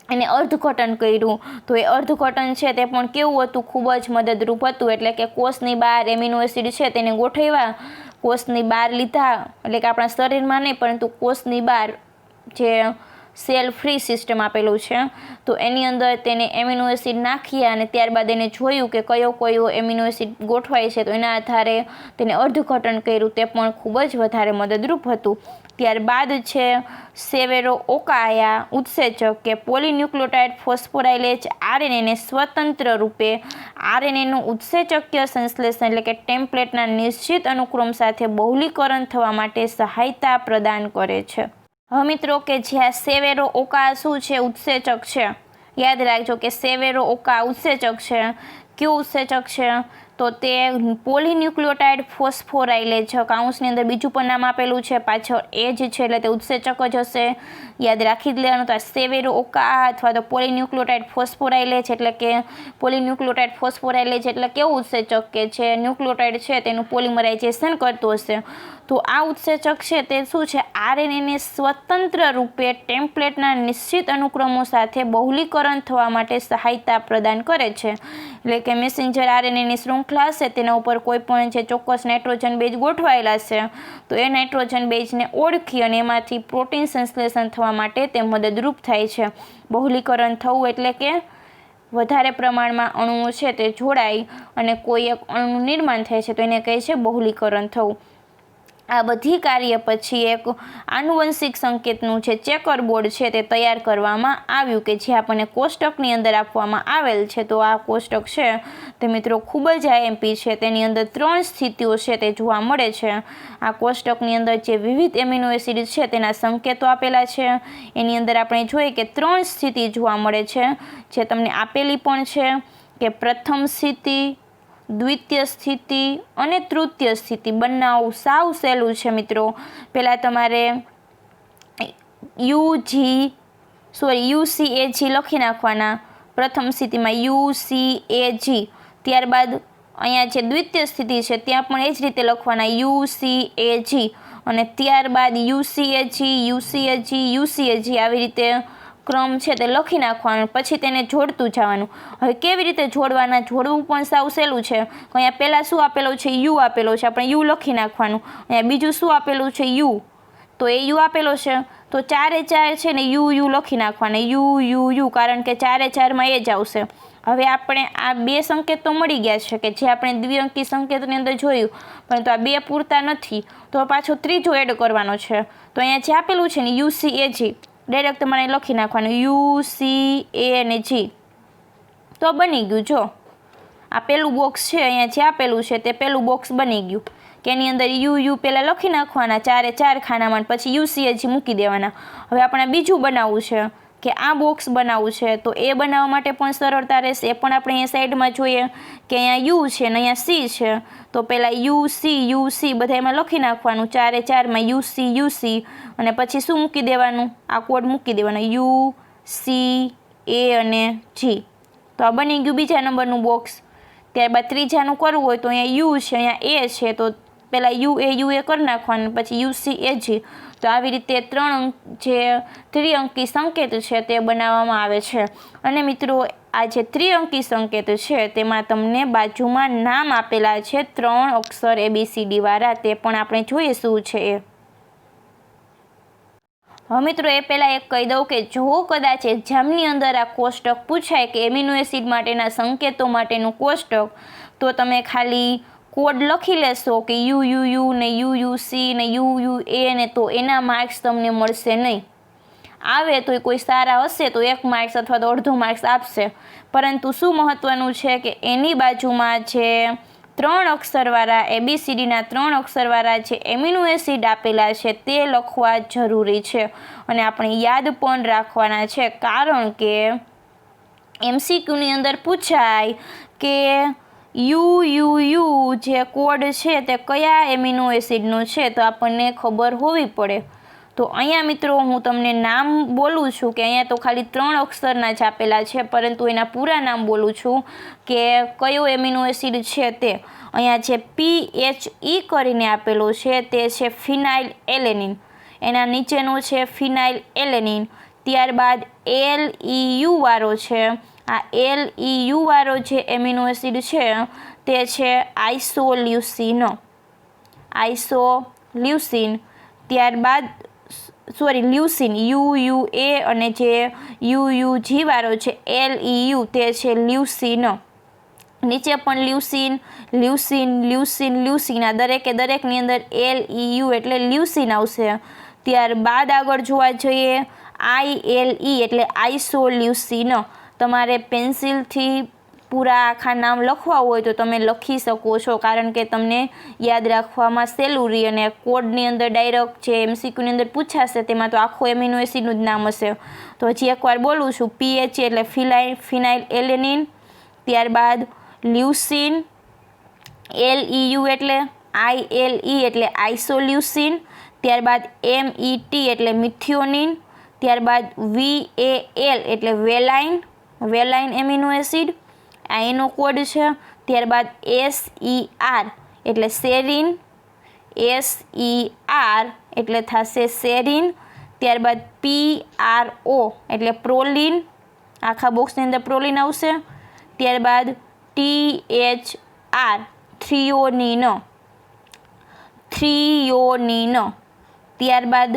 [SPEAKER 1] એને અર્થઘટન કર્યું. તો એ અર્થઘટન છે તે પણ કેવું હતું? ખૂબ જ મદદરૂપ હતું. એટલે કે કોષની બહાર એમિનો એસિડ છે તેને ગોઠવ્યા, કોષની બહાર લીધા એટલે કે આપણા શરીરમાં નહીં પરંતુ કોષની બહાર જે સેલ ફ્રી સિસ્ટમ આપેલું છે તો એની અંદર તેને એમિનો એસિડ નાખ્યા અને ત્યારબાદ એને જોયું કે કયો એમિનો એસિડ ગોઠવાય છે તો એના આધારે તેને અર્થઘટન કર્યું. તે પણ ખૂબ જ વધારે મદદરૂપ હતું. ત્યારબાદ છે સેવેરો ઓકાયા ઉત્સેચક કે પોલીન્યુક્લિયોટાઇડ ફોસ્ફોરાઇલેજ આરએનએને સ્વતંત્ર રૂપે આરએનએનું ઉત્સેચકીય સંશ્લેષણ એટલે કે ટેમ્પલેટના નિશ્ચિત અનુક્રમ સાથે બહુલીકરણ થવા માટે સહાયતા પ્રદાન કરે છે. હવે મિત્રો કે જ્યાં સેવેરો ઓકા શું છે? ઉત્સેચક છે. યાદ રાખજો કે સેવેરો ઓકા ઉત્સેચક છે. કયું ઉત્સેચક છે? તો તે પોલીન્યુક્લિયોટાઇડ ફોસ્ફોરાઇલેજ કાઉન્સની અંદર બીજું પણ નામ આપેલું છે, પાછળ એ જ છે એટલે તે ઉત્સેચક જ હશે. યાદ રાખી જ લેવાનું. તો સેવેરો ઓકા અથવા તો પોલીન્યુક્લિયોટાઇડ ફોસ્ફોરાઇલેજ એટલે કે પોલીન્યુક્લિયોટાઇડ ફોસ્ફોરાઇલેજ એટલે કેવું ઉત્સેચક કે જે ન્યુક્લિયોટાઇડ છે તેનું પોલિમરાઇઝેશન કરતું હશે. તો આ ઉત્સેચક છે તે શું છે? આરએનએને સ્વતંત્ર રૂપે ટેમ્પલેટના નિશ્ચિત અનુક્રમો સાથે બહુલીકરણ થવા માટે સહાયતા પ્રદાન કરે છે. એટલે કે મેસેન્જર આરએનએની શૃંખલા છે તેના ઉપર કોઈ પણ જે ચોક્કસ નાઇટ્રોજન બેઝ ગોઠવાયેલા છે તો એ નાઇટ્રોજન બેઝને ઓળખી અને એમાંથી પ્રોટીન સંશ્લેષણ થવા માટે તે મદદરૂપ થાય છે. બહુલીકરણ થવું એટલે કે વધારે પ્રમાણમાં અણુઓ છે તે જોડાય અને કોઈ એક અણુનું નિર્માણ થાય છે તો એને કહે છે બહુલીકરણ થવું. આ બધી કાર્ય પછી એક આનુવંશિક સંકેતનું જે ચેકર બોર્ડ છે તે તૈયાર કરવામાં આવ્યું કે જે આપણને કોષ્ટકની અંદર આપવામાં આવેલ છે. તો આ કોષ્ટક છે તે મિત્રો ખૂબ જ આઈએમપી છે. તેની અંદર 3 સ્થિતિઓ છે તે જોવા મળે છે. આ કોષ્ટકની અંદર જે વિવિધ એમિનો એસિડ છે તેના સંકેતો આપેલા છે. એની અંદર આપણે જોઈએ કે 3 સ્થિતિ જોવા મળે છે જે તમને આપેલી પણ છે કે પ્રથમ સ્થિતિ, દ્વિતીય સ્થિતિ અને તૃતીય સ્થિતિ. બનાવવું સાવ સહેલું છે મિત્રો. પહેલાં તમારે UCAG લખી નાખવાના પ્રથમ સ્થિતિમાં UCAG. ત્યારબાદ અહીંયા જે દ્વિતીય સ્થિતિ છે ત્યાં પણ એ જ રીતે લખવાના UCAG અને ત્યારબાદ UCAG આવી રીતે ક્રમ છે તે લખી નાખવાનું. પછી તેને જોડતું જવાનું. હવે કેવી રીતે જોડવાના? જોડવું પણ સાવ સહેલું છે. અહીંયા પહેલાં શું આપેલું છે? યુ આપેલો છે, આપણે યુ લખી નાખવાનું. અહીંયા બીજું શું આપેલું છે? યુ. તો એ યુ આપેલો છે તો 4 છે ને યુ લખી નાખવાના. યુ કારણ કે 4 એ જ આવશે. હવે આપણે આ 2 સંકેત તો મળી ગયા છે કે જે આપણે દ્વિઅંકી સંકેતની અંદર જોયું, પરંતુ આ 2 પૂરતા નથી તો પાછો ત્રીજો એડ કરવાનો છે. તો અહીંયા જે આપેલું છે ને UCAG ડાયરેક્ટ તમારે લખી નાખવાનું UCAG તો બની ગયું. જો આ પહેલું બોક્સ છે અહીંયા જે આપેલું છે તે પહેલું બોક્સ બની ગયું કે એની અંદર યુ પહેલાં લખી નાખવાના 4 ખાનામાં પછી UCAG મૂકી દેવાના. હવે આપણે બીજું બનાવવું છે કે આ બોક્સ બનાવવું છે, તો એ બનાવવા માટે પણ સરળતા રહેશે. એ પણ આપણે અહીંયા સાઈડમાં જોઈએ કે અહીંયા યુ છે ને અહીંયા સી છે, તો પહેલાં યુ સી બધા એમાં લખી નાખવાનું, 4 એ 4માં યુ સી અને પછી શું મૂકી દેવાનું, આ કોડ મૂકી દેવાનો યુ સી એ અને જી. તો આ બની ગયું બીજા નંબરનું બોક્સ. ત્યારબાદ ત્રીજાનું કરવું હોય તો અહીંયા યુ છે, અહીંયા એ છે, તો પહેલાં યુ એ કરી નાખવાનું, પછી યુ સી એ જી. તો આવી રીતે ત્રિઅંકી સંકેત છે તે બનાવવામાં આવે છે. અને મિત્રો આ જે ત્રિઅંકી સંકેત છે તેમાં તમને બાજુમાં નામ આપેલા છે 3 અક્ષર ABCD વાળા, તે પણ આપણે જોઈએ શું છે એ. હવે મિત્રો એ પહેલાં એક કહી દઉં કે જો કદાચ એક્ઝામની અંદર આ કોષ્ટક પૂછાય કે એમિનો એસિડ માટેના સંકેતો માટેનું કોષ્ટક, તો તમે ખાલી કોડ લખી લેશો કે યુ ને યુસી ને યુએ ને, તો એના માર્ક્સ તમને મળશે નહીં. આવે તો કોઈ સારા હશે તો 1 માર્ક્સ અથવા તો અડધો માર્ક્સ આપશે. પરંતુ શું મહત્વનું છે કે એની બાજુમાં જે 3 અક્ષરવાળા ABCDના 3 અક્ષરવાળા જે એમિનો એસિડ આપેલા છે તે લખવા જરૂરી છે અને આપણે યાદ પણ રાખવાના છે. કારણ કે MCQની અંદર પૂછાય કે યુ જે કોડ છે તે કયા એમિનો એસિડનો છે, તો આપણને ખબર હોવી પડે. તો અહીંયા મિત્રો હું તમને નામ બોલું છું કે અહીંયા તો ખાલી 3 અક્ષરના જ આપેલા છે, પરંતુ એના પૂરા નામ બોલું છું કે કયો એમિનો એસિડ છે તે. અહીંયા જે PHE કરીને આપેલો છે તે છે ફિનાઇલ એલેનિન, એના નીચેનો છે ફિનાઇલ એલેનિન. ત્યારબાદ LEU વાળો છે, આ LEU વાળો જે એમિનો એસિડ છે તે છે આઇસોલ્યુસિન. ત્યારબાદ લ્યુસિન UUA અને જે UUG વાળો છે LEU તે છે લ્યુસિન. નીચે પણ લ્યુસિન આ દરેકની અંદર LEU એટલે લ્યુસિન આવશે. ત્યારબાદ આગળ જોવા જઈએ ILE એટલે આઇસોલ્યુસિન. તમારે પેન્સિલથી પૂરા આખા નામ લખવા હોય તો તમે લખી શકો છો, કારણ કે તમને યાદ રાખવામાં સહેલું રહે. અને કોડની અંદર ડાયરેક્ટ જે MCQની અંદર પૂછાશે તેમાં તો આખો એમિનો એસિડનું જ નામ હશે. તો હજી એકવાર બોલું છું, PHE એટલે ફિનાઇલ એલેનિન, ત્યારબાદ લ્યુસિન, LEU એટલે ILE એટલે આઇસોલ્યુસિન, ત્યારબાદ MET એટલે મિથિયોનિન, ત્યારબાદ VAL એટલે વેલાઇન એમિનો એસિડ, આ એનો કોડ છે. ત્યારબાદ SER એટલે સેરિન, SER એટલે થશે સેરિન. ત્યારબાદ PRO એટલે પ્રોલિન, આખા બોક્સની અંદર પ્રોલિન આવશે. ત્યારબાદ THR થ્રિયોનિન. ત્યારબાદ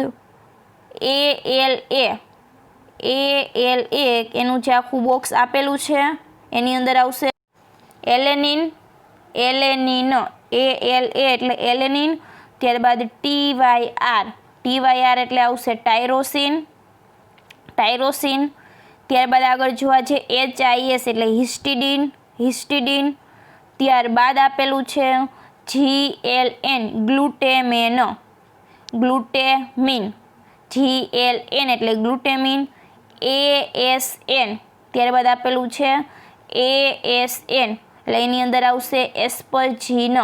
[SPEAKER 1] ALA એનું જે આખું બોક્સ આપેલું છે એની અંદર આવશે એલેનિન, ALA એટલે એલેનિન. ત્યારબાદ TYR એટલે આવશે ટાયરોસિન. ત્યારબાદ આગળ જોવા છે HIS એટલે હિસ્ટિડિન. ત્યારબાદ આપેલું છે GLN ગ્લુટેમિન. GLN એટલે ગ્લુટેમિન. ASN ત્યારબાદ આપેલું છે ASN એટલે એની અંદર આવશે એસ્પરજીન.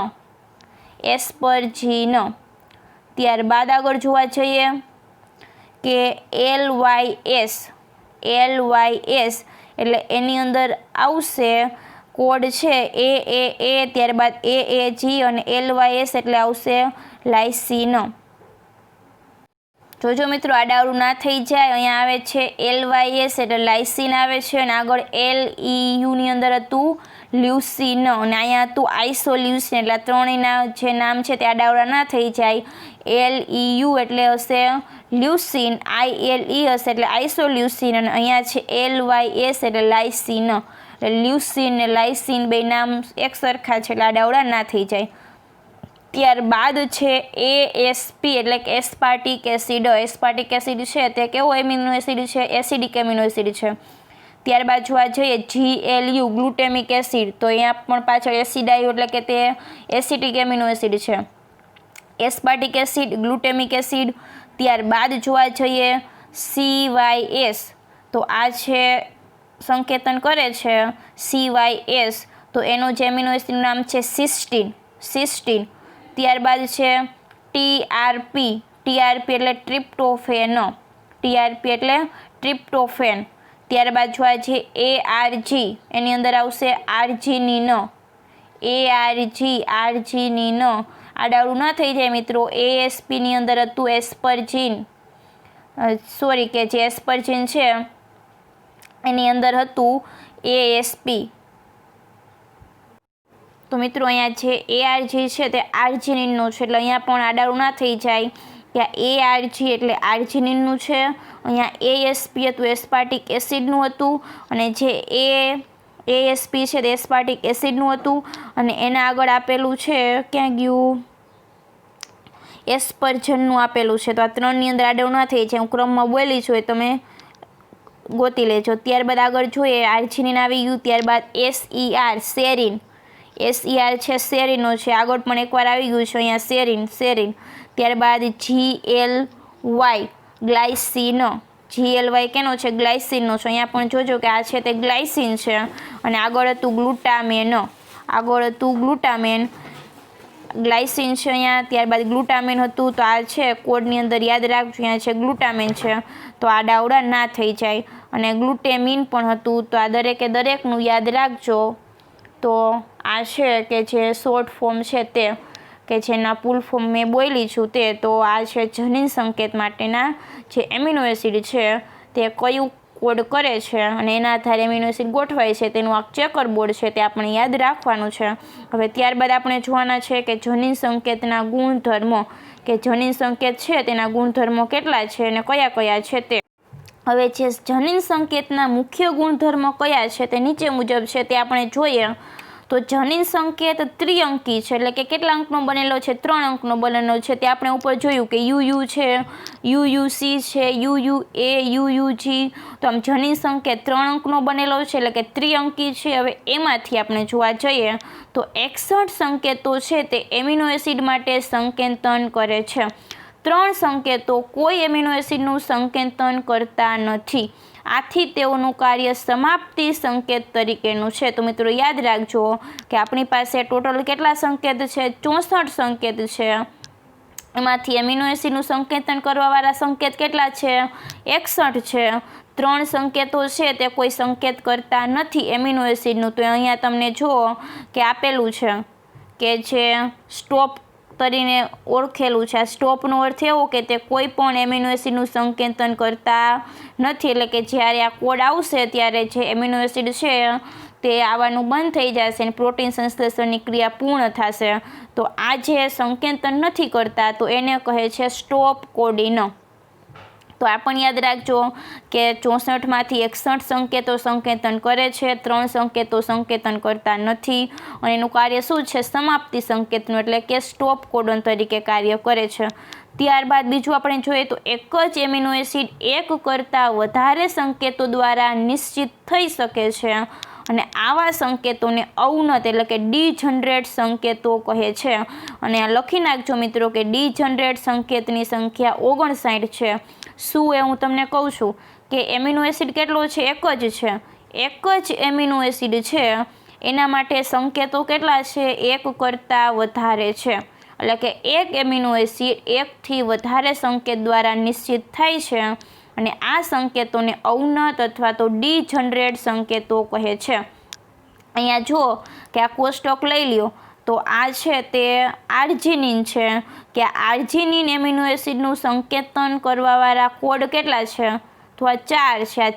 [SPEAKER 1] ત્યારબાદ આગળ જોવા જઈએ કે LYS એટલે એની અંદર આવશે કોડ છે AAA, ત્યારબાદ AAG અને LYS એટલે આવશે લાઇસિન. જોજો મિત્રો આડાવડું ના થઈ જાય. અહીંયા આવે છે LYS એટલે લાઇસિન આવે છે અને આગળ LEUની અંદર હતું લ્યુસિન અને અહીંયા હતું આઇસોલ્યુસિન, એટલે ત્રણેયના જે નામ છે તે આડાવડા ના થઈ જાય. LEU એટલે હશે લ્યુસિન, ILE હશે એટલે આઇસોલ્યુસિન અને અહીંયા છે LYS એટલે લાઇસિન. એટલે લ્યુસિન ને લાઇસિન બે નામ એક સરખા છે એટલે આડાવડા ના થઈ જાય. ત્યારબાદ છે ASP એટલે કે એસ્પાર્ટિક એસિડ. એસ્પાર્ટિક એસિડ છે તે કેવો એમિનો એસિડ છે? એસિડિક એમિનો એસિડ છે. ત્યારબાદ જોવા જઈએ GLU ગ્લુટેમિક એસિડ, તો અહીંયા પણ પાછળ એસિડ આવ્યું એટલે કે તે એસિડિક એમિનો એસિડ છે. Aspartic acid, ગ્લુટેમિક acid. ત્યારબાદ જોવા જઈએ CYS, તો આ છે સંકેતન કરે છે CYS, તો એનું જે એમિનો એસિડનું નામ છે સિસ્ટીન. ત્યારબાદ છે TRP એટલે ટ્રિપ્ટોફેન. ત્યારબાદ જો આ છે ARG, એની અંદર આવશે આર્જિનિન. આડાવડું ના થઈ જાય મિત્રો. ASP ની અંદર હતું એસ્પરજીન, કે જે એસ્પરજીન છે એની અંદર હતું ASP. તો મિત્રો અહીંયા જે ARG છે તે આર્જિનિનનો છે, એટલે અહીંયા પણ આડાવડું ના થઈ જાય. ત્યાં ARG એટલે આર્જિનિનનું છે, અહીંયા ASP હતું એસ્પાર્ટિક એસિડનું હતું, અને જે ASP છે તે એસ્પાર્ટિક એસિડનું હતું, અને એના આગળ આપેલું છે ક્યાં ગયું એસ્પરજનનું આપેલું છે. તો આ ત્રણની અંદર આડાવડું ના થઈ જાય. હું ક્રમમાં બોલી છું, તમે ગોતી લેજો. ત્યારબાદ આગળ જોઈએ આર્જિનિન આવી ગયું. ત્યારબાદ SER છે સેરીનો છે, આગળ પણ એકવાર આવી ગયું છે અહીંયા સેરીન. ત્યારબાદ GLY કેનો છે? ગ્લાયસીનનો છે. અહીંયા પણ જોજો કે આ છે તે ગ્લાયસીન છે, અને આગળ હતું ગ્લુટામેન. ગ્લાયસીન છે અહીંયા, ત્યારબાદ ગ્લુટામેન હતું. તો આ છે કોડની અંદર યાદ રાખજો, અહીંયા છે ગ્લુટામેન છે, તો આ ડાવડા ના થઈ જાય. અને ગ્લુટેમિન પણ હતું, તો આ દરેકનું યાદ રાખજો. તો આ છે કે જે શોર્ટ ફોર્મ છે તે, કે જેના ફૂલ ફોર્મ મેં બોલી છું તે. તો આ છે જનીન સંકેત માટેના જે એમિનો એસિડ છે તે કયું કોડ કરે છે, અને એના આધારે એમિનો એસિડ ગોઠવાય છે, તેનું આ ચેકર બોર્ડ છે તે આપણે યાદ રાખવાનું છે. હવે ત્યારબાદ આપણે જોવાના છે કે જનીન સંકેતના ગુણધર્મો, કે જનીન સંકેત છે તેના ગુણધર્મો કેટલા છે અને કયા છે તે. હવે જે જનીન સંકેતના મુખ્ય ગુણધર્મો કયા છે તે નીચે મુજબ છે તે આપણે જોઈએ. તો જનીન સંકેત ત્રિઅંકી છે, એટલે કે કેટલા અંકનો બનેલો છે? 3 અંકનો બનેલો છે. તે આપણે ઉપર જોયું કે UU છે, UUC છે, UUA, UUG. તો આમ જનીન સંકેત 3 અંકનો બનેલો છે, એટલે કે ત્રિઅંકી છે. હવે એમાંથી આપણે જોવા જઈએ તો 61 સંકેતો છે તે એમિનો એસિડ માટે સંકેતન કરે છે. 3 સંકેતો કોઈ એમિનો એસિડનું સંકેતન કરતા નથી. આથી તેઓનું કાર્ય સમાપ્તિ સંકેત તરીકેનું છે. તો મિત્રો યાદ રાખજો કે આપણી પાસે ટોટલ કેટલા સંકેત છે? 64 સંકેત છે. એમાંથી એમિનો એસિડનું સંકેતન કરવાવાળા સંકેત કેટલા છે? 61 છે. 3 સંકેતો છે તે કોઈ સંકેત કરતા નથી એમિનો એસિડનું. તો અહીંયા તમને જુઓ કે આપેલું છે કે જે સ્ટોપ તરીને ઓળખેલું છે. આ સ્ટોપનો અર્થ એવો કે તે કોઈ પણ એમિનો એસિડનું સંકેતન કરતા નથી, એટલે કે જ્યારે આ કોડ આવશે ત્યારે જે એમિનો એસિડ છે તે આવવાનું બંધ થઈ જશે અને પ્રોટીન સંશ્લેષણની ક્રિયા પૂર્ણ થશે. તો આ જે સંકેતન નથી કરતા તો એને કહે છે સ્ટોપ કોડિન. તો આ પણ યાદ રાખજો કે 64માંથી 61 સંકેતો સંકેતન કરે છે, 3 સંકેતો સંકેતન કરતા નથી, અને એનું કાર્ય શું છે? સમાપ્તિ સંકેતનું, એટલે કે સ્ટોપ કોડોન તરીકે કાર્ય કરે છે. ત્યારબાદ બીજું આપણે જોઈએ તો એક જ એમિનો એસિડ એક કરતાં વધારે સંકેતો દ્વારા નિશ્ચિત થઈ શકે છે, અને આવા સંકેતોને અવનત એટલે કે ડીજનરેટ સંકેતો કહે છે. અને આ લખી નાખજો મિત્રો કે ડીજનરેટ સંકેતની સંખ્યા 59 છે. શું એ હું તમને કહું છું કે એમિનો એસિડ કેટલો છે? એક જ છે. એક જ એમિનો એસિડ છે, એના માટે સંકેતો કેટલા છે? એક કરતાં વધારે છે. એટલે કે એક એમિનો એસિડ એકથી વધારે સંકેત દ્વારા નિશ્ચિત થાય છે, અને આ સંકેતોને અવનત અથવા તો ડીજનરેટ સંકેતો કહે છે. અહીંયા જુઓ કે આ કોષ્ટક લઈ લ્યો, તો આ છે તે આર્જિનિન છે, કે આર્જિનિન એમિનો એસિડનું સંકેતન કરવાવાળા કોડ કેટલા છે? તો આ 4 છે. આ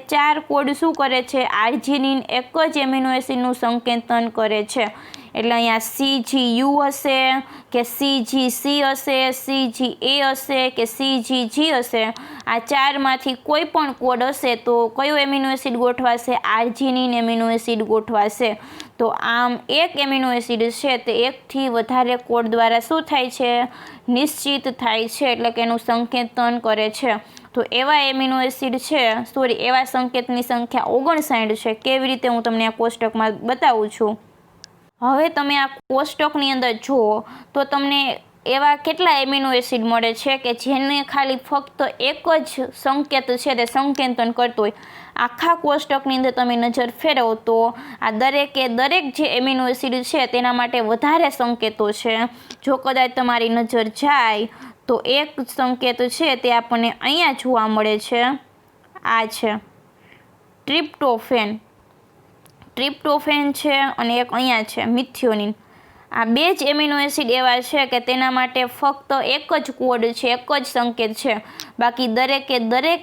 [SPEAKER 1] 4 કોડ શું કરે છે? આર્જિનિન એક જ એમિનો એસિડનું સંકેતન કરે છે. એટલે અહીંયા CGU હશે કે CGC હશે, CGA હશે કે CGG હશે. આ 4માંથી કોઈ પણ કોડ હશે તો કયો એમિનો એસિડ ગોઠવાશે? આર્જિનિન એમિનો એસિડ ગોઠવાશે. તો આમ એક એમિનો એસિડ છે તે એકથી વધારે કોડ દ્વારા શું થાય છે? નિશ્ચિત થાય છે, એટલે કે એનું સંકેતન કરે છે. તો એવા એમિનો એસિડ છે, એવા સંકેતની સંખ્યા 59 છે. કેવી રીતે હું તમને આ કોષ્ટકમાં બતાવું છું. હવે તમે આ કોષ્ટકની અંદર જુઓ તો તમને એવા કેટલા એમિનો એસિડ મળે છે કે જેને ખાલી ફક્ત એક જ સંકેત છે તે સંકેતન કરતું હોય. આખા કોષ્ટકની અંદર તમે નજર ફેરવો તો આ દરેક જે એમિનો એસિડ છે તેના માટે વધારે સંકેતો છે. જો કદાચ તમારી નજર જાય તો એક સંકેત છે તે આપણને અહીંયા જોવા મળે છે, આ છે ટ્રિપ્ટોફેન છે અને એક અહીંયા છે મિથિયોનિન. આ બે જ એમિનો એસિડ એવા છે કે તેના માટે ફક્ત એક જ કોડ છે, એક જ સંકેત છે. બાકી દરેક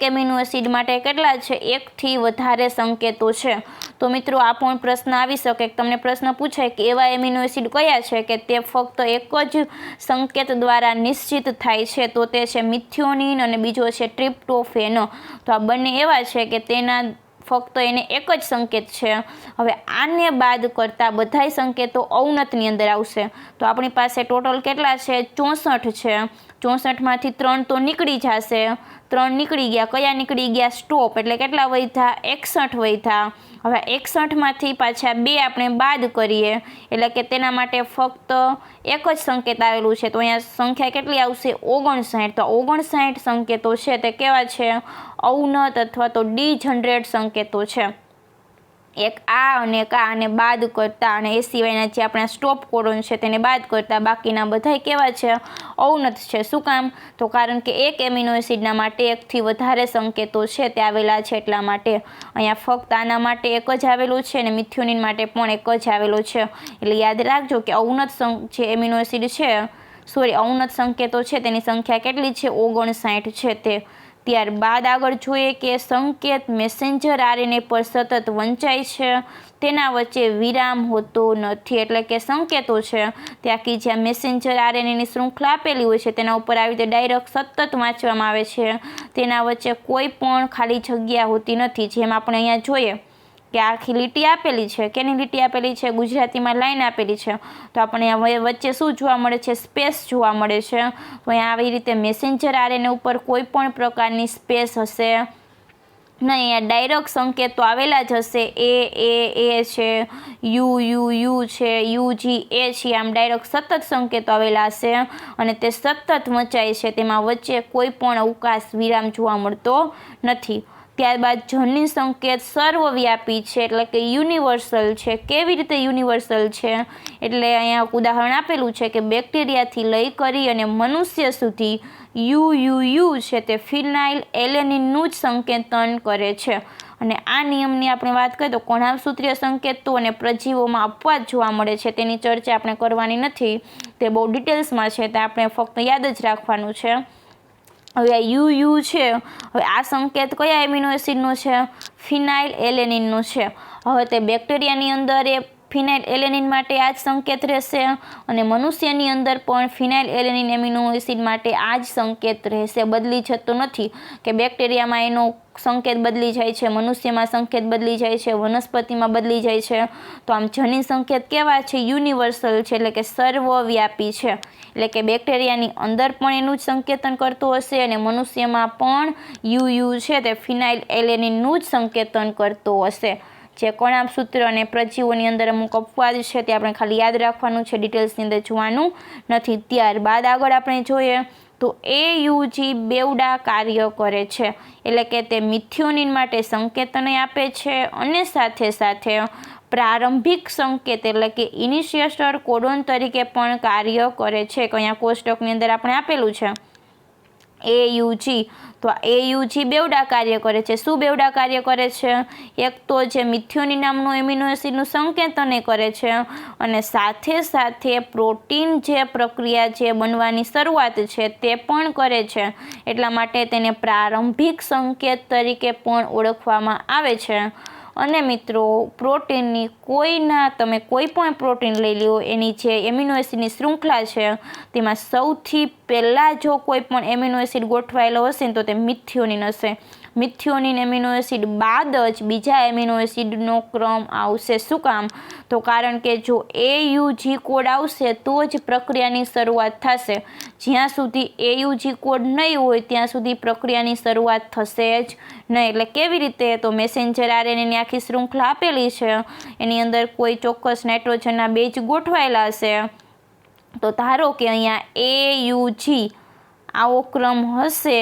[SPEAKER 1] એમિનો એસિડ માટે કેટલા છે? એકથી વધારે સંકેતો છે. તો મિત્રો આ પણ પ્રશ્ન આવી શકે, તમને પ્રશ્ન પૂછાય કે એવા એમિનો એસિડ કયા છે કે તે ફક્ત એક જ સંકેત દ્વારા નિશ્ચિત થાય છે, તો તે છે મિથિયોનિન અને બીજો છે ટ્રિપ્ટોફેન. તો આ બંને એવા છે કે તેના ફક્ત એને એક જ સંકેત છે. હવે આને બાદ કરતા બધાય સંકેતો અવનતની અંદર આવશે. તો આપણી પાસે ટોટલ કેટલા છે? 64 છે. 64માંથી 3 તો નીકળી જશે, 3 નીકળી ગયા. કયા નીકળી ગયા? સ્ટોપ. એટલે કેટલા વધ્યા? 61 વધ્યા. હવે 61માંથી પાછા 2 આપણે બાદ કરીએ એટલે કે તેના માટે ફક્ત એક જ સંકેત આવેલું છે. તો અહીંયા સંખ્યા કેટલી આવશે? 59. તો 59 સંકેતો છે તે કેવા છે? અવનત અથવા તો ડીજનરેટ સંકેતો છે. એક આ અને એક આને બાદ કરતા અને એ સિવાયના જે આપણા સ્ટોપ કોડોન છે તેને બાદ કરતા બાકીના બધાય કેવા છે? અવનત છે. શું કામ? તો કારણ કે એક એમિનો એસિડના માટે એકથી વધારે સંકેતો છે તે આવેલા છે એટલા માટે. અહીંયા ફક્ત આના માટે એક જ આવેલું છે અને મિથિયોનિન માટે પણ એક જ આવેલો છે. એટલે યાદ રાખજો કે અવનત જે એમિનો એસિડ છે, અવનત સંકેતો છે તેની સંખ્યા કેટલી છે? 59 છે તે. ત્યારબાદ આગળ જોઈએ કે સંકેત મેસેન્જર આરએનએ પર સતત વંચાય છે, તેના વચ્ચે વિરામ હોતો નથી. એટલે કે સંકેતો છે તે આખી જ્યાં મેસેન્જર આરએનએની શૃંખલા આપેલી હોય છે તેના ઉપર આવી રીતે ડાયરેક્ટ સતત વાંચવામાં આવે છે, તેના વચ્ચે કોઈ પણ ખાલી જગ્યા હોતી નથી. જેમ આપણે અહીંયા જોઈએ કે આખી લીટી આપેલી છે, કેની લીટી આપેલી છે? ગુજરાતીમાં લાઈન આપેલી છે. તો આપણે વચ્ચે શું જોવા મળે છે? સ્પેસ જોવા મળે છે. તો અહીંયા આવી રીતે મેસેન્જર આરએનએ ઉપર કોઈ પણ પ્રકારની સ્પેસ હશે નહીં. અહીંયા ડાયરેક્ટ સંકેતો આવેલા જ હશે. એ છે, યુ છે, UG એ છે. આમ ડાયરેક્ટ સતત સંકેતો આવેલા હશે અને તે સતત વંચાય છે, તેમાં વચ્ચે કોઈ પણ અવકાશ વિરામ જોવા મળતો નથી. ત્યારબાદ જનીન સંકેત સર્વવ્યાપી છે, એટલે કે યુનિવર્સલ છે. કેવી રીતે યુનિવર્સલ છે? એટલે અહીંયા ઉદાહરણ આપેલું છે કે બેક્ટેરિયાથી લઈ કરી અને મનુષ્ય સુધી યુ છે તે ફિનાઇલ એલેનિનનું જ સંકેતન કરે છે. અને આ નિયમની આપણે વાત કરીએ તો કોણાભસૂત્રીય સંકેતો અને પ્રજીવોમાં અપવાદ જોવા મળે છે. તેની ચર્ચા આપણે કરવાની નથી, તે બહુ ડિટેલ્સમાં છે, તે આપણે ફક્ત યાદ જ રાખવાનું છે. હવે આ યુ છે, હવે આ સંકેત કયા એમિનો એસિડનો છે? ફિનાઇલ એલેનિનનો છે. હવે તે બેક્ટેરિયાની અંદર એ ફિનાઇલ એલેનિન માટે આ જ સંકેત રહેશે અને મનુષ્યની અંદર પણ ફિનાઇલ એલેનિન એમિનો એસિડ માટે આ જ સંકેત રહેશે, બદલી જતો નથી. કે બેક્ટેરિયામાં એનો સંકેત બદલી જાય છે, મનુષ્યમાં સંકેત બદલી જાય છે, વનસ્પતિમાં બદલી જાય છે. તો આમ જનીન સંકેત કેવા છે? યુનિવર્સલ છે, એટલે કે સર્વવ્યાપી છે. એટલે કે બેક્ટેરિયાની અંદર પણ એનું જ સંકેતન કરતું હશે અને મનુષ્યમાં પણ યુ છે તે ફિનાઇલ એલેનિનનું જ સંકેતન કરતો હશે. જે કણાભસૂત્ર અને પ્રજીવોની અંદર અમુક અપવાદ છે તે આપણે ખાલી યાદ રાખવાનું છે, ડિટેલ્સની અંદર જોવાનું નથી. ત્યારબાદ આગળ આપણે જોઈએ તો AUG બેવડા કાર્ય કરે છે, એટલે કે તે મિથિયોનિન માટે સંકેતન આપે છે અને સાથે સાથે પ્રારંભિક સંકેત એટલે કે ઇનિશિયેટર કોડોન તરીકે પણ કાર્ય કરે છે. અહીંયા કોષ્ટકની અંદર આપણે આપેલું છે AUG. તો AUG બેવડા કાર્ય કરે છે. શું બેવડા કાર્ય કરે છે? એક તો જે મિથિયોનિન નામનું એમિનો એસિડનું સંકેતન કરે છે અને સાથે સાથે પ્રોટીન જે પ્રક્રિયા જે બનવાની શરૂઆત છે તે પણ કરે છે. એટલા માટે તેને પ્રારંભિક સંકેત તરીકે પણ ઓળખવામાં આવે છે. અને મિત્રો પ્રોટીનની તમે કોઈ પણ પ્રોટીન લઈ લો, એની જે એમિનો એસિડની શૃંખલા છે તેમાં સૌથી પહેલાં જો કોઈ પણ એમિનો એસિડ ગોઠવાયેલો હશે ને તો તે મિથિયોનિન હશે. મિથિયોનિન એમિનો એસિડ બાદ જ બીજા એમિનો એસિડનો ક્રમ આવશે. શું કામ? તો કારણ કે જો AUG કોડ આવશે તો જ પ્રક્રિયાની શરૂઆત થશે. જ્યાં સુધી AUG કોડ નહીં હોય ત્યાં સુધી પ્રક્રિયાની શરૂઆત થશે જ નહીં. એટલે કેવી રીતે? તો મેસેન્જર આરએનએની આખી શૃંખલા આપેલી છે, એની અંદર કોઈ ચોક્કસ નાઇટ્રોજનના બેઝ ગોઠવાયેલા હશે. તો ધારો કે અહીંયા AUG આવો ક્રમ હશે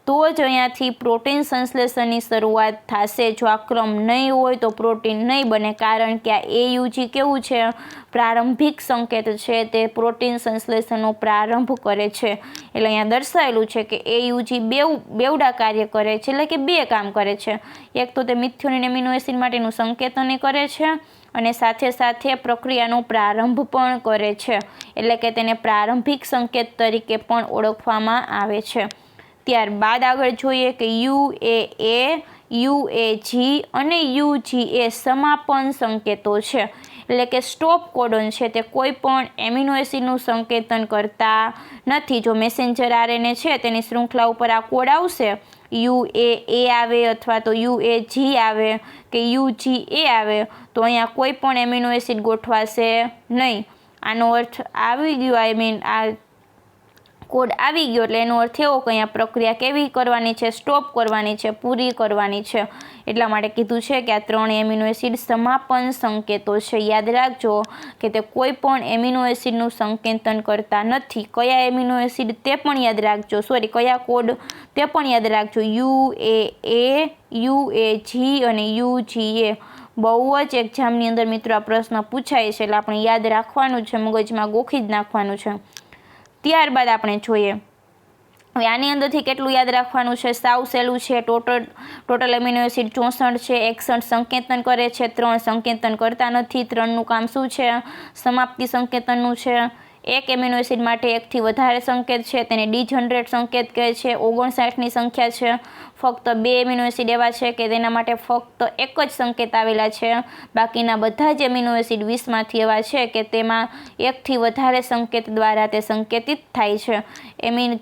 [SPEAKER 1] તો જ અહીંયાથી પ્રોટીન સંશ્લેષણની શરૂઆત થશે. જો આ ક્રમ નહીં હોય તો પ્રોટીન નહીં બને, કારણ કે આ AUG કેવું છે, પ્રારંભિક સંકેત છે, તે પ્રોટીન સંશ્લેષણનો પ્રારંભ કરે છે. એટલે અહીંયા દર્શાવેલું છે કે AUG બેવડા કાર્ય કરે છે, એટલે કે બે કામ કરે છે. એક તો તે મિથિયોનિન એમિનો એસિડ માટેનું સંકેતન કરે છે અને સાથે સાથે પ્રક્રિયાનો પ્રારંભ પણ કરે છે, એટલે કે તેને પ્રારંભિક સંકેત તરીકે પણ ઓળખવામાં આવે છે. ત્યારબાદ આગળ જોઈએ કે UAA, UAG અને UGA સમાપન સંકેતો છે, એટલે કે સ્ટોપ કોડોન છે, તે કોઈ પણ એમિનો એસિડનું સંકેતન કરતા નથી. જો મેસેન્જર RNA છે તેની શૃંખલા ઉપર આ કોડ આવશે, UAA આવે અથવા તો UAG આવે કે UGA આવે, તો અહીંયા કોઈ પણ એમિનો એસિડ ગોઠવાશે નહીં. આનો અર્થ આવી ગયો, આ કોડ આવી ગયો એટલે એનો અર્થ એવો કે અહીંયા પ્રક્રિયા કેવી કરવાની છે, સ્ટોપ કરવાની છે, પૂરી કરવાની છે. એટલા માટે કીધું છે કે આ 3 એમિનો એસિડ સમાપન સંકેતો છે. યાદ રાખજો કે તે કોઈ પણ એમિનો એસિડનું સંકેતન કરતા નથી. કયા એમિનો એસિડ તે પણ યાદ રાખજો, કયા કોડ તે પણ યાદ રાખજો, UAA, UAG અને UGA. બહુ જ એક્ઝામની અંદર મિત્રો આ પ્રશ્ન પૂછાય છે, એટલે આપણે યાદ રાખવાનું છે, મગજમાં ગોખી જ નાખવાનું છે. ત્યારબાદ આપણે જોઈએ હવે આની અંદરથી કેટલું યાદ રાખવાનું છે. સાવ સહેલું છે. ટોટલ એમિનો એસિડ 64 છે. 61 સંકેતન કરે છે, 3 સંકેતન કરતા નથી. 3નું કામ શું છે, સમાપ્તિ સંકેતનનું છે. એક એમિનો એસિડ માટે 1થી વધારે સંકેત છે, તેને ડિજનરેટ સંકેત કહે છે. 59ની સંખ્યા છે. ફક્ત 2 એમિનો એસિડ એવા છે કે તેના માટે ફક્ત એક જ સંકેત આવેલા છે. બાકીના બધા જ એમિનો એસિડ 20માંથી એવા છે કે તેમાં 1થી વધારે સંકેત દ્વારા તે સંકેતિત થાય છે.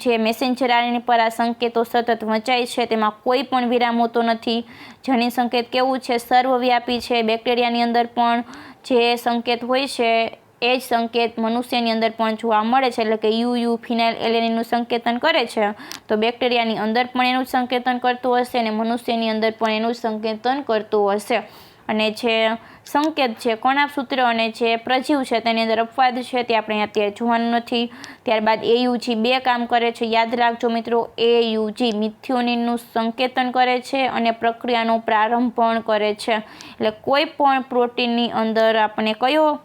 [SPEAKER 1] જે મેસેન્જર RNA પર આ સંકેતો સતત વંચાય છે, તેમાં કોઈ પણ વિરામ હોતો નથી. જનીન સંકેત કેવું છે, સર્વવ્યાપી છે. બેક્ટેરિયાની અંદર પણ જે સંકેત હોય છે એ જ સંકેત મનુષ્યની અંદર પણ જોવા મળે છે, એટલે કે UU ફિનાઇલ એલેનિનનું સંકેતન કરે છે, તો બેક્ટેરિયાની અંદર પણ એનું સંકેતન કરતું હશે અને મનુષ્યની અંદર પણ એનું સંકેતન કરતું હશે. અને જે સંકેત છે કણાભસૂત્ર અને જે પ્રજીવ છે તેની અંદર અપવાદ છે, તે આપણે અત્યારે જોવાનું નથી. ત્યારબાદ AUG 2 કામ કરે છે. યાદ રાખજો મિત્રો, AUG મિથિયોનિનનું સંકેતન કરે છે અને પ્રક્રિયાનો પ્રારંભ પણ કરે છે. એટલે કોઈ પણ પ્રોટીનની અંદર આપણે કયો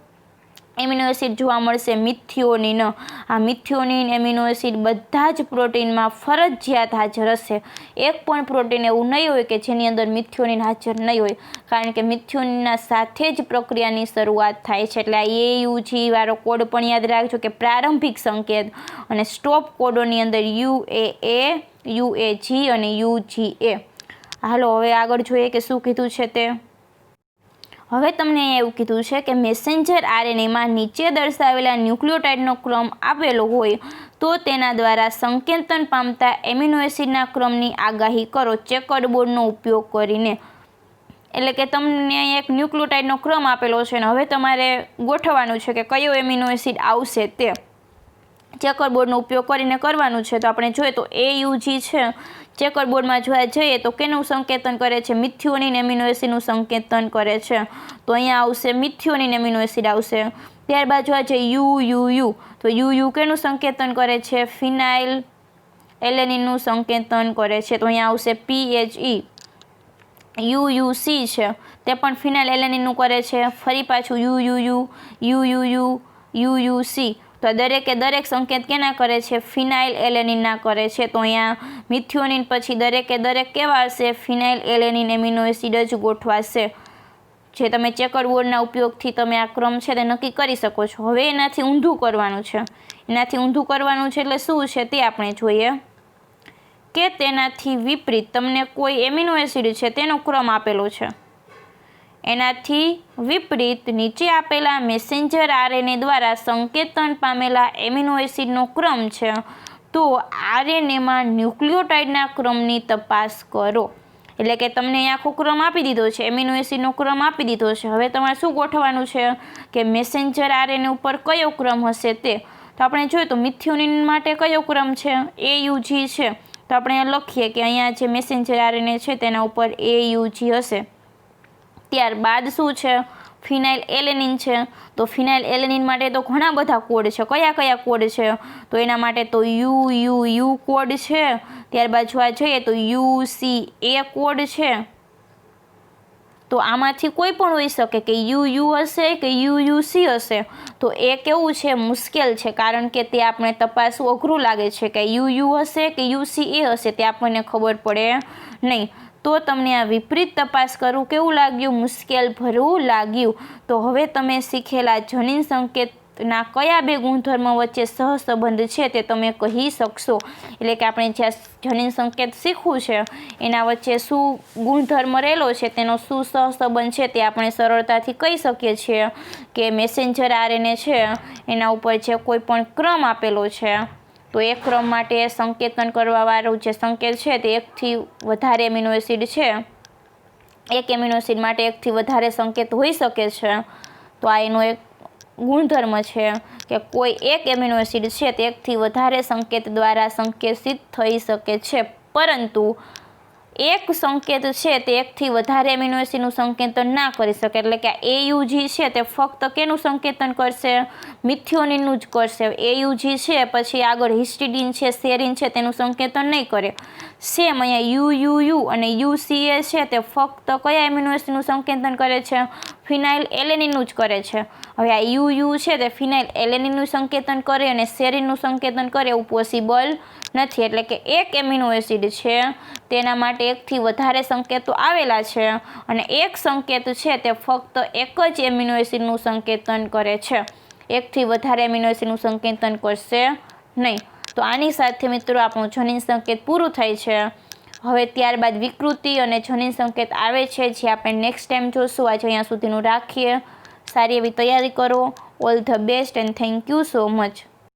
[SPEAKER 1] એમિનો એસિડ જોવા મળશે, મિથિયોનિન. આ મિથિયોનિન એમિનો એસિડ બધા જ પ્રોટીનમાં ફરજિયાત હાજર હશે. એક પણ પ્રોટીન એવું નહીં હોય કે જેની અંદર મિથિયોનિન હાજર નહીં હોય, કારણ કે મિથિયોનિનના સાથે જ પ્રક્રિયાની શરૂઆત થાય છે. એટલે આ AUG વાળો કોડ પણ યાદ રાખજો કે પ્રારંભિક સંકેત, અને સ્ટોપ કોડોની અંદર UAA, UAG અને UGA. હાલો હવે આગળ જોઈએ કે શું કીધું છે તે. હવે તમને એવું કીધું છે કે મેસેન્જર RNAમાં નીચે દર્શાવેલા ન્યુક્લિયોટાઇડનો ક્રમ આપેલો હોય તો તેના દ્વારા સંકેતન પામતા એમિનો એસિડના ક્રમની આગાહી કરો ચેકર્ડ બોર્ડનો ઉપયોગ કરીને. એટલે કે તમને એક ન્યુક્લિયોટાઇડનો ક્રમ આપેલો છે અને હવે તમારે ગોઠવવાનું છે કે કયો એમિનો એસિડ આવશે તે ચેકર્ડ બોર્ડનો ઉપયોગ કરીને કરવાનું છે. તો આપણે જોઈએ તો AUG છે, ચેકર્ડ બોર્ડમાં જોવા જઈએ તો કેનું સંકેતન કરે છે, મિથિયોનિન એમિનો એસિડનું સંકેતન કરે છે. તો અહીંયા આવશે મિથિયોનિન એમિનો એસિડ આવશે. ત્યારબાદ જોવા જઈએ UU, તો UU કેનું સંકેતન કરે છે, ફિનાઇલ એલેનિનનું સંકેતન કરે છે. તો અહીંયા આવશે PHE. UUC છે તે પણ ફિનાઇલ એલેનિનનું કરે છે. ફરી પાછું UUU, UUC, તો દરેક સંકેત કેના કરે છે, ફિનાઇલ એલેનિનના કરે છે. તો અહીંયા મિથિયોનિન પછી દરેક કેવા હશે, ફિનાઇલ એલેનિન એમિનો એસિડ જ ગોઠવાશે. જે તમે ચેકર્ડ બોર્ડના ઉપયોગથી તમે આ ક્રમ છે તે નક્કી કરી શકો છો. હવે એનાથી ઊંધું કરવાનું છે. એટલે શું છે તે આપણે જોઈએ કે તેનાથી વિપરીત તમને કોઈ એમિનો એસિડ છે તેનો ક્રમ આપેલો છે. એનાથી વિપરીત નીચે આપેલા મેસેન્જર RNA દ્વારા સંકેતન પામેલા એમિનો એસિડનો ક્રમ છે, તો RNAમાં ન્યુક્લિયોટાઇડના ક્રમની તપાસ કરો. એટલે કે તમને આખો ક્રમ આપી દીધો છે, એમિનો એસિડનો ક્રમ આપી દીધો છે. હવે તમારે શું ગોઠવવાનું છે કે મેસેન્જર RNA ઉપર કયો ક્રમ હશે તે. તો આપણે જોઈએ તો મિથિયોનિન માટે કયો ક્રમ છે, AUG છે. તો આપણે લખીએ કે અહીંયા જે મેસેન્જર RNA છે તેના ઉપર AUG હશે. ત્યારબાદ શું છે, ફિનાઇલ એલેનિન છે. તો ફિનાઇલ એલેનિન માટે તો ઘણા બધા કોડ છે. કયા કયા કોડ છે? તો એના માટે તો યુ કોડ છે. ત્યારબાદ જોવા જઈએ તો UCA કોડ છે. તો આમાંથી કોઈ પણ હોઈ શકે કે યુ હશે કે UC હશે. તો એ કેવું છે, મુશ્કેલ છે, કારણ કે તે આપણે તપાસવું અઘરું લાગે છે કે યુ હશે કે UCA હશે તે આપણને ખબર પડે નહીં. તો તમને આ વિપરીત તપાસ કરવું કેવું લાગ્યું? મુશ્કેલ ભરવું લાગ્યું. તો હવે તમે શીખેલા જનીન સંકેતના કયા બે ગુણધર્મો વચ્ચે સહસંબંધ છે તે તમે કહી શકશો. એટલે કે આપણે જ્યાં જનીન સંકેત શીખવું છે એના વચ્ચે શું ગુણધર્મ રહેલો છે, તેનો શું સહસંબંધ છે તે આપણે સરળતાથી કહી શકીએ છીએ કે મેસેન્જર RNA છે એના ઉપર જે કોઈ પણ ક્રમ આપેલો છે તો એ ક્રમ માટે સંકેતન કરવાવાળું જે સંકેત છે તે એકથી વધારે એમિનો એસિડ છે. એક એમિનો એસિડ માટે એકથી વધારે સંકેત હોઈ શકે છે. તો આ એનો એક ગુણધર્મ છે કે કોઈ એક એમિનો એસિડ છે તે એકથી વધારે સંકેત દ્વારા સંકેતિત થઈ શકે છે, પરંતુ એક સંકેત છે તે એકથી વધારે એમિનો એસિડનું સંકેતન ના કરી શકે. એટલે કે AUG છે તે ફક્ત કેનું સંકેતન કરશે? મિથિયોનિનનું જ કરશે. AUG છે પછી આગળ હિસ્ટિડીન છે, સેરીન છે તેનું સંકેતન નહીં કરે. સેમ અહીંયા UUU અને UCA છે તે ફક્ત કયા એમિનો એસિડનું સંકેતન કરે છે? ફિનાઇલ એલેનિનનું જ કરે છે. હવે આ UU છે તે ફિનાઇલ એલેનિનનું સંકેતન કરે અને સેરીનનું સંકેતન કરે એવું પોસિબલ નથી. એટલે કે એક એમિનો એસિડ છે તેના માટે એકથી વધારે સંકેતો આવેલા છે અને એક સંકેત છે તે ફક્ત એક જ એમિનો એસિડનું સંકેતન કરે છે, એકથી વધારે એમિનો એસિડનું સંકેતન કરશે નહીં. તો આની સાથે મિત્રો આપણું જનીન સંકેત પૂરું થાય છે. હવે ત્યારબાદ વિકૃતિ અને જનીન સંકેત આવે છે જે આપણે નેક્સ્ટ ટાઈમ જોશું. આજે અહીંયા સુધીનું રાખીએ. સારી એવી તૈયારી કરો. All the best and thank you so much.